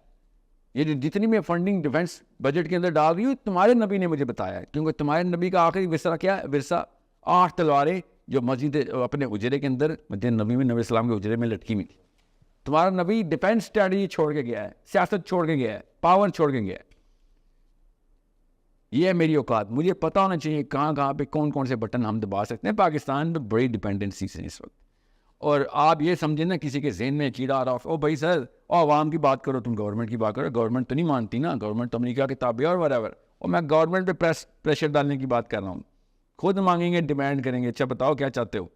یہ جتنی میں فنڈنگ ڈیفنس بجٹ کے اندر ڈال رہی ہوں تمہارے نبی نے مجھے بتایا ہے. کیونکہ تمہارے نبی کا آخری ورثہ کیا ہے؟ ورثہ 8 تلواریں جو مسجد اپنے حجرے کے اندر, مسجد نبی میں نبی اسلام کے حجرے میں لٹکی ہوئی تھی. تمہارا نبی ڈیفینس اسٹریٹجی چھوڑ کے گیا ہے, سیاست چھوڑ کے گیا ہے, پاور چھوڑ کے گیا ہے. یہ ہے میری اوقات. مجھے پتہ ہونا چاہیے کہاں پہ کون سے بٹن ہم دبا سکتے ہیں. پاکستان میں بڑی ڈپینڈنسیز ہیں اس وقت, اور آپ یہ سمجھیں نا کسی کے ذہن میں چیڑا آ رہا ہو, بھائی سر عوام کی بات کرو, تم گورنمنٹ کی بات کرو. گورنمنٹ تو نہیں مانتی نا, گورنمنٹ تو امریکہ کے تابع اور whatever. اور میں گورنمنٹ پہ پریشر ڈالنے کی بات کر رہا ہوں. خود مانگیں گے, ڈیمانڈ کریں گے, اچھا بتاؤ کیا چاہتے ہو.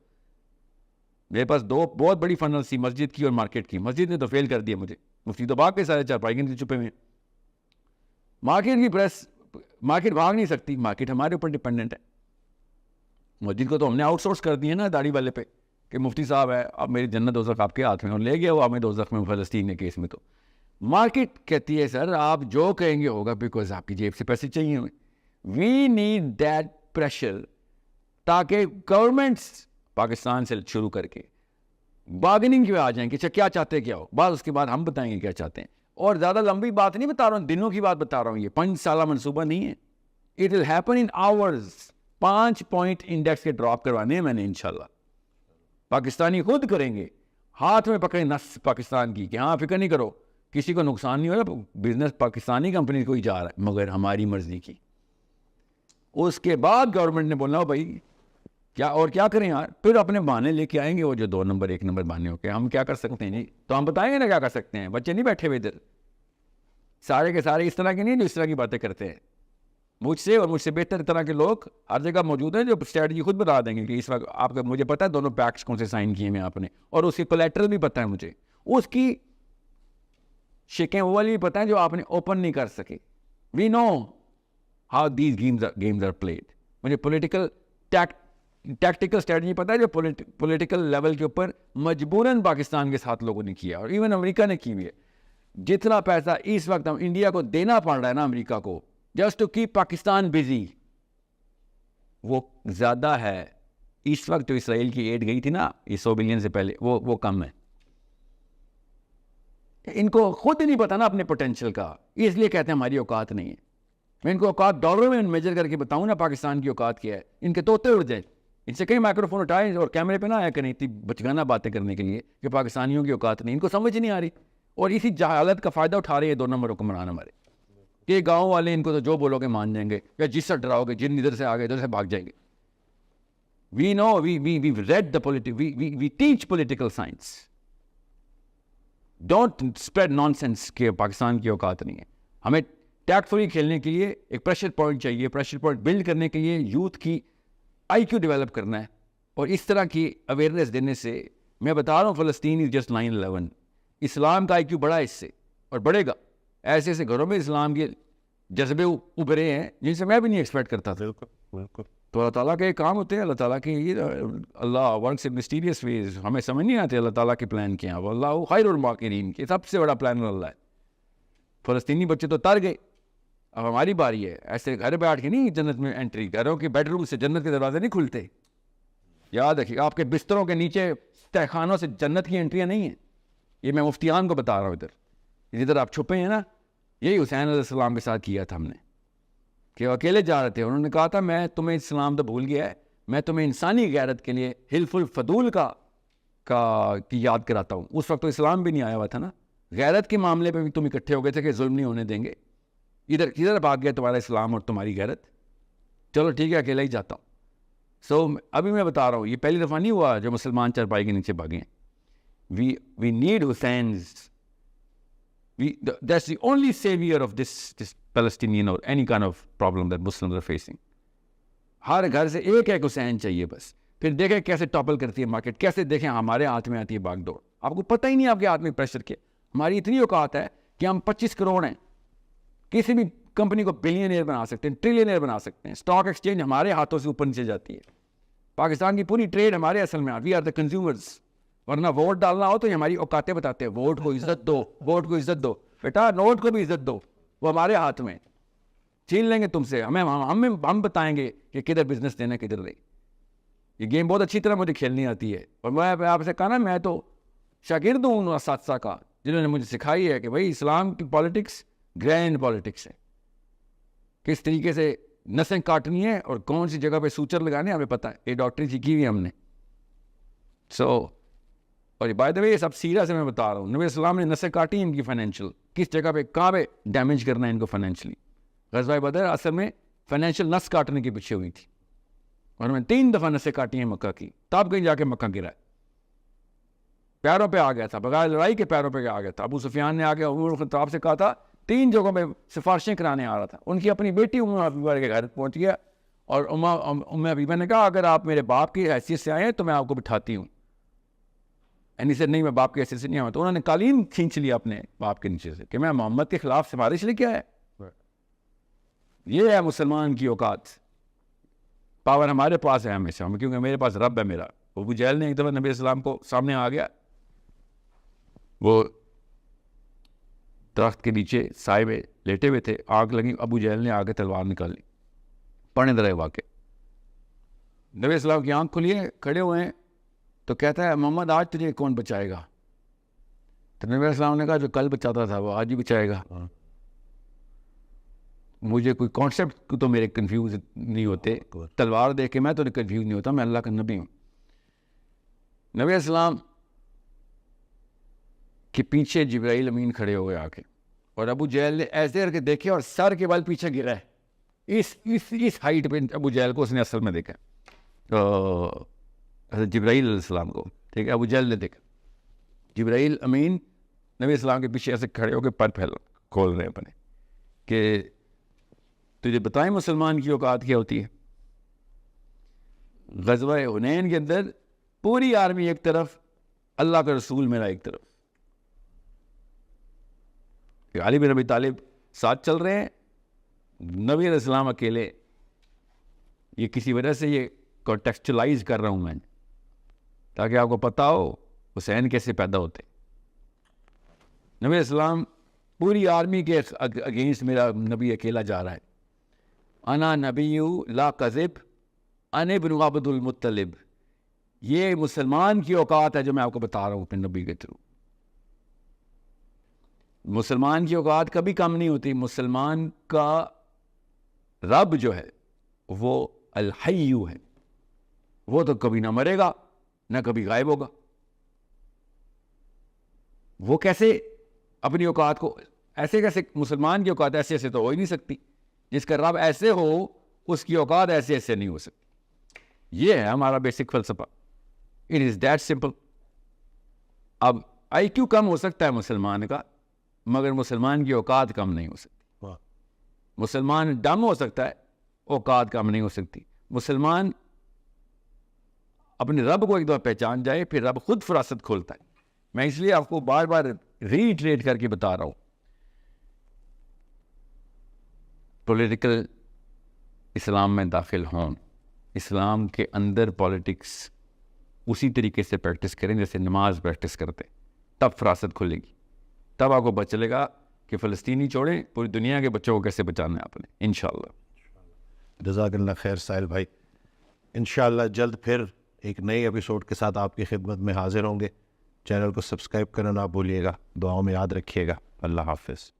میرے پاس 2 بہت بڑی فنلس تھی, مسجد کی اور مارکیٹ کی. مسجد نے تو فیل کر دیا مجھے, مفتی تو بھاگ کے سارے چارپائی کے چھپے ہوئے. مارکیٹ کی پریس, مارکیٹ بھاگ نہیں سکتی, مارکیٹ ہمارے اوپر ڈپینڈنٹ ہے. مسجد کو تو ہم نے آؤٹ سورس کر دیا نا داڑھی والے پہ, کہ مفتی صاحب ہے اب میری جنت دوزخ آپ کے ہاتھ میں, اور لے گیا وہ ہمیں دوزخ میں فلسطین کے کیس میں. تو مارکیٹ کہتی ہے سر آپ جو کہیں گے ہوگا بیکاز آپ کی جیب سے پیسے چاہیے ہمیں. وی نیڈ دیٹ پریشر تاکہ گورنمنٹس پاکستان سے شروع کر کے بارگننگ پہ آ جائیں کہ اچھا کیا چاہتے ہیں کیا ہو, بعد اس کے بعد ہم بتائیں گے کیا چاہتے ہیں. اور زیادہ لمبی بات نہیں بتا رہا ہوں, دنوں کی بات بتا رہا ہوں, یہ 5 سالہ منصوبہ نہیں ہے. It will happen in hours. 5 point index کے ڈراپ کروانے ہیں میں نے انشاءاللہ. پاکستانی خود کریں گے, ہاتھ میں پکڑیں نس پاکستان کی کہ ہاں فکر نہیں کرو کسی کو نقصان نہیں ہو رہا, بزنس پاکستانی کمپنی کو ہی جا رہا ہے مگر ہماری مرضی کی. اس کے بعد گورنمنٹ نے بولنا بھائی کیا اور کیا کریں یار, پھر اپنے بہانے لے کے آئیں گے وہ جو 2 نمبر 1 نمبر بہانے ہو کے. ہم کیا کر سکتے ہیں جی, تو ہم بتائیں گے نا کیا کر سکتے ہیں. بچے نہیں بیٹھے ہوئے ادھر سارے کے سارے اس طرح کے نہیں جو اس طرح کی باتیں کرتے ہیں. مجھ سے اور مجھ سے بہتر طرح کے لوگ ہر جگہ موجود ہیں جو اسٹریٹجی خود بتا دیں گے کہ اس وقت آپ کا, مجھے پتہ ہے دونوں پیکٹس کون سے سائن کیے ہیں آپ نے, اور اس کی کولیٹرل بھی پتہ ہے مجھے, اس کی شکیں وہ والی بھی پتہ ہے جو آپ نے اوپن نہیں کر سکے. We know how these games are played. مجھے پولیٹیکل ٹیکٹیکل اسٹریٹجی پتہ ہے جو پولیٹیکل لیول کے اوپر مجبوراً پاکستان کے ساتھ لوگوں نے کیا اور ایون امریکہ نے کی ہوئی ہے. جتنا پیسہ اس وقت ہم انڈیا کو دینا پڑ رہا ہے نا امریکہ کو just to keep Pakistan busy, وہ زیادہ ہے اس وقت جو اسرائیل کی ایڈ گئی تھی نا یہ 100 بلین سے پہلے, وہ کم ہے. ان کو خود نہیں پتا نا اپنے پوٹینشیل کا, اس لیے کہتے ہیں ہماری اوقات نہیں ہے. میں ان کو اوقات ڈالروں میں میجر کر کے بتاؤں نا پاکستان کی اوقات کیا ہے, ان کے طوطے اڑ جائیں. ان سے کہیں مائکرو فون اٹھائیں اور کیمرے پہ نہ آیا کریں اتنی بچگانہ باتیں کرنے کے لیے کہ پاکستانیوں کی اوقات نہیں. ان کو سمجھ نہیں آ رہی اور اسی جہالت کا فائدہ اٹھا رہے ہیں 2 نمبر حکمران ہمارے کہ گاؤں والے ان کو تو جو بولو گے مان جائیں گے, یا جس سے ڈراؤ گے جن ادھر سے آ گئے ادھر سے بھاگ جائیں گے. We know we read the we teach political science. Don't spread nonsense کہ پاکستان کی اوقات نہیں ہے. ہمیں ٹیکٹفلی کھیلنے کے لیے ایک پریشر پوائنٹ چاہیے. پریشر پوائنٹ بلڈ کرنے کے لیے یوتھ کی آئی کیو ڈیولپ کرنا ہے, اور اس طرح کی اویئرنیس دینے سے میں بتا رہا ہوں فلسطین از جسٹ 9/11. اسلام کا آئی کیو بڑا ہے اس سے اور بڑھے گا. ایسے ایسے گھروں میں اسلام کے جذبے ابھرے ہیں جن سے میں بھی نہیں ایکسپیکٹ کرتا تھا. بالکل. تو اللہ تعالیٰ کے کام ہوتے ہیں, اللہ تعالیٰ کے یہ اللہ ورکس ان مسٹیریس ویز. ہمیں سمجھ نہیں آتے اللہ تعالیٰ کے پلان کیا ہیں. اللہ خیر الماکرین کے سب سے بڑا پلان اللہ ہے. فلسطینی بچے تو تر گئے, اب ہماری باری ہے. ایسے گھر بیٹھ کے نہیں جنت میں انٹری, گھروں کے بیڈ روم سے جنت کے دروازے نہیں کھلتے. یاد رکھیے آپ کے بستروں کے نیچے تہخانوں سے جنت کی انٹریاں نہیں ہیں. یہ میں مفتیان کو بتا رہا ہوں. ادھر آپ چھپے ہیں نا, یہی حسین علیہ السلام کے ساتھ کیا تھا ہم نے کہ وہ اکیلے جا رہے تھے. انہوں نے کہا تھا میں تمہیں اسلام تو بھول گیا ہے, میں تمہیں انسانی غیرت کے لیے حلف الفضول کی یاد کراتا ہوں. اس وقت تو اسلام بھی نہیں آیا ہوا تھا نا. غیرت کے معاملے پہ بھی تم اکٹھے ہو گئے تھے کہ ظلم نہیں ہونے دیں گے. ادھر بھاگ گیا تمہارا اسلام اور تمہاری غیرت. چلو ٹھیک ہے اکیلا ہی جاتا ہوں. ابھی میں بتا رہا ہوں یہ پہلی دفعہ نہیں ہوا جو مسلمان چارپائی کے نیچے بھاگے ہیں. We need Husseins. That's the only savior of this Palestinian or any kind of problem that Muslims are facing. ہر گھر سے ایک حسین چاہیے بس. پھر دیکھیں کیسے ٹاپل کرتی ہے مارکیٹ, کیسے دیکھیں ہمارے ہاتھ میں آتی ہے باغ دوڑ. آپ کو پتہ ہی نہیں آپ کے ہاتھ میں پریشر کے. ہماری اتنی اوقات ہے کہ ہم 25 کروڑ ہیں, کسی بھی کمپنی کو بلینئر بنا سکتے ہیں, ٹریلینئر بنا سکتے ہیں. اسٹاک ایکسچینج ہمارے ہاتھوں سے اوپر نیچے جاتی ہے. پاکستان کی پوری ٹریڈ ہمارے اصل میں وی آر دا کنزیومرز. ورنہ ووٹ ڈالنا ہو تو یہ ہماری اوقاتیں بتاتے ہیں, ووٹ کو عزت دو, ووٹ کو عزت دو. بیٹا نوٹ کو بھی عزت دو, وہ ہمارے ہاتھ میں. چھین لیں گے تم سے, ہم بتائیں گے کہ کدھر بزنس دینا کدھر نہیں. یہ گیم بہت اچھی طرح مجھے کھیلنی آتی ہے, اور میں آپ سے کہا نا میں تو شاگرد ہوں اساتذہ کا جنہوں نے مجھے سکھائی ہے کہ بھائی اسلام کی پالیٹکس گرینڈ پالیٹکس ہے. کس طریقے سے نسیں کاٹنی ہے اور کون سی جگہ پہ سوچر لگانے ہمیں پتہ ہے. یہ ڈاکٹری سیکھی ہوئی ہم نے. اور بائی دا وے یہ سب سیرہ سے میں بتا رہا ہوں. نبی السلام نے نسیں کاٹی ان کی فائنینشیل, کس جگہ پہ کہاں پہ ڈیمیج کرنا ہے ان کو فائنینشلی. غزوہ بدر اصل میں فائنینشیل نس کاٹنے کے پیچھے ہوئی تھی, اور میں 3 دفعہ نسیں کاٹی ہیں مکہ کی, تب کہیں جا کے مکہ گرا. پیروں پہ آ گیا تھا, بغیر لڑائی کے پیروں پہ آ گیا تھا. ابو سفیان نے آ کے عمر الخطاب سے کہا تھا 3 جگہوں پہ سفارشیں کرانے آ رہا تھا. ان کی اپنی بیٹی ام حبیبہ کے گھر پہنچ گیا, اور ام حبیبہ نے کہا اگر آپ میرے باپ کی حیثیت سے آئے ہیں تو میں آپ کو بٹھاتی ہوں. اینی سے نہیں میں باپ کی حیثیت سے نہیں آیا. تو انہوں نے قالین کھینچ لیا اپنے باپ کے نیچے سے کہ میں محمد کے خلاف سفارش لے کے آیا. یہ ہے مسلمان کی اوقات. پاور ہمارے پاس ہے ہمیشہ, کیونکہ میرے پاس رب ہے میرا. ابو جہل نے ایک دفعہ نبی السلام کو سامنے آ گیا, وہ درخت کے نیچے سائے میں لیٹے ہوئے تھے, آگ لگی, ابو جہل نے آگے تلوار نکال لی. پڑھنے ذرا واقع. نبی السلام کی آنکھ کھلی ہے, کھڑے ہوئے ہیں, تو کہتا ہے محمد آج تجھے کون بچائے گا؟ تو نبی السلام نے کہا جو کل بچاتا تھا وہ آج ہی بچائے گا. مجھے کوئی کانسیپٹ تو میرے کنفیوز نہیں ہوتے, تلوار دیکھ کے میں تو کنفیوز نہیں ہوتا, میں اللہ کا نبی ہوں. نبی السلام کے پیچھے جبرائیل امین کھڑے ہوئے آ کے, اور ابو جہل نے ایسے کر کے دیکھے اور سر کے بل پیچھے گرا ہے. اس ہائٹ پہ ابو جہل کو اس نے اصل میں دیکھا, جبرائیل علیہ السلام کو, ٹھیک ہے, ابو جہل نے دیکھا. جبرائیل امین نبی السلام کے پیچھے ایسے کھڑے ہو کے پر پھیل کھول رہے ہیں اپنے کہ تجھے بتائیں مسلمان کی اوقات کیا ہوتی ہے. غزوہ حنین کے اندر پوری آرمی ایک طرف, اللہ کا رسول میرا ایک طرف, علی بن ابی طالب ساتھ چل رہے ہیں, نبی علیہ السلام اکیلے. یہ کسی وجہ سے یہ کانٹیکسچلائز کر رہا ہوں میں تاکہ آپ کو پتہ ہو حسین کیسے پیدا ہوتے. نبی علیہ السلام پوری آرمی کے اگینسٹ میرا نبی اکیلا جا رہا ہے. انا نبی لا کذب انا ابن عبد المطلب. یہ مسلمان کی اوقات ہے جو میں آپ کو بتا رہا ہوں اپنے نبی کے تھرو. مسلمان کی اوقات کبھی کم نہیں ہوتی. مسلمان کا رب جو ہے وہ الحیو ہے, وہ تو کبھی نہ مرے گا نہ کبھی غائب ہوگا. وہ کیسے اپنی اوقات کو ایسے کیسے, مسلمان کی اوقات ایسے ایسے تو ہو ہی نہیں سکتی. جس کا رب ایسے ہو اس کی اوقات ایسے ایسے نہیں ہو سکتی. یہ ہے ہمارا بیسک فلسفہ. It is that simple. اب آئی کیو کم ہو سکتا ہے مسلمان کا, مگر مسلمان کی اوقات کم نہیں ہو سکتی. مسلمان ڈم ہو سکتا ہے, اوقات کم نہیں ہو سکتی. مسلمان اپنے رب کو ایک دفعہ پہچان جائے پھر رب خود فراست کھولتا ہے. میں اس لیے آپ کو بار بار ریٹریٹ کر کے بتا رہا ہوں, پولیٹیکل اسلام میں داخل ہوں, اسلام کے اندر پالیٹکس اسی طریقے سے پریکٹس کریں جیسے نماز پریکٹس کرتے, تب فراست کھلے گی. تب آپ کو پتہ چلے گا کہ فلسطینی چھوڑیں, پوری دنیا کے بچوں کو کیسے بچانا ہے آپ نے, انشاءاللہ. جزاک اللہ خیر ساحل بھائی. انشاءاللہ جلد پھر ایک نئے ایپیسوڈ کے ساتھ آپ کی خدمت میں حاضر ہوں گے. چینل کو سبسکرائب کرنا نہ بھولیے گا, دعاؤں میں یاد رکھیے گا. اللہ حافظ.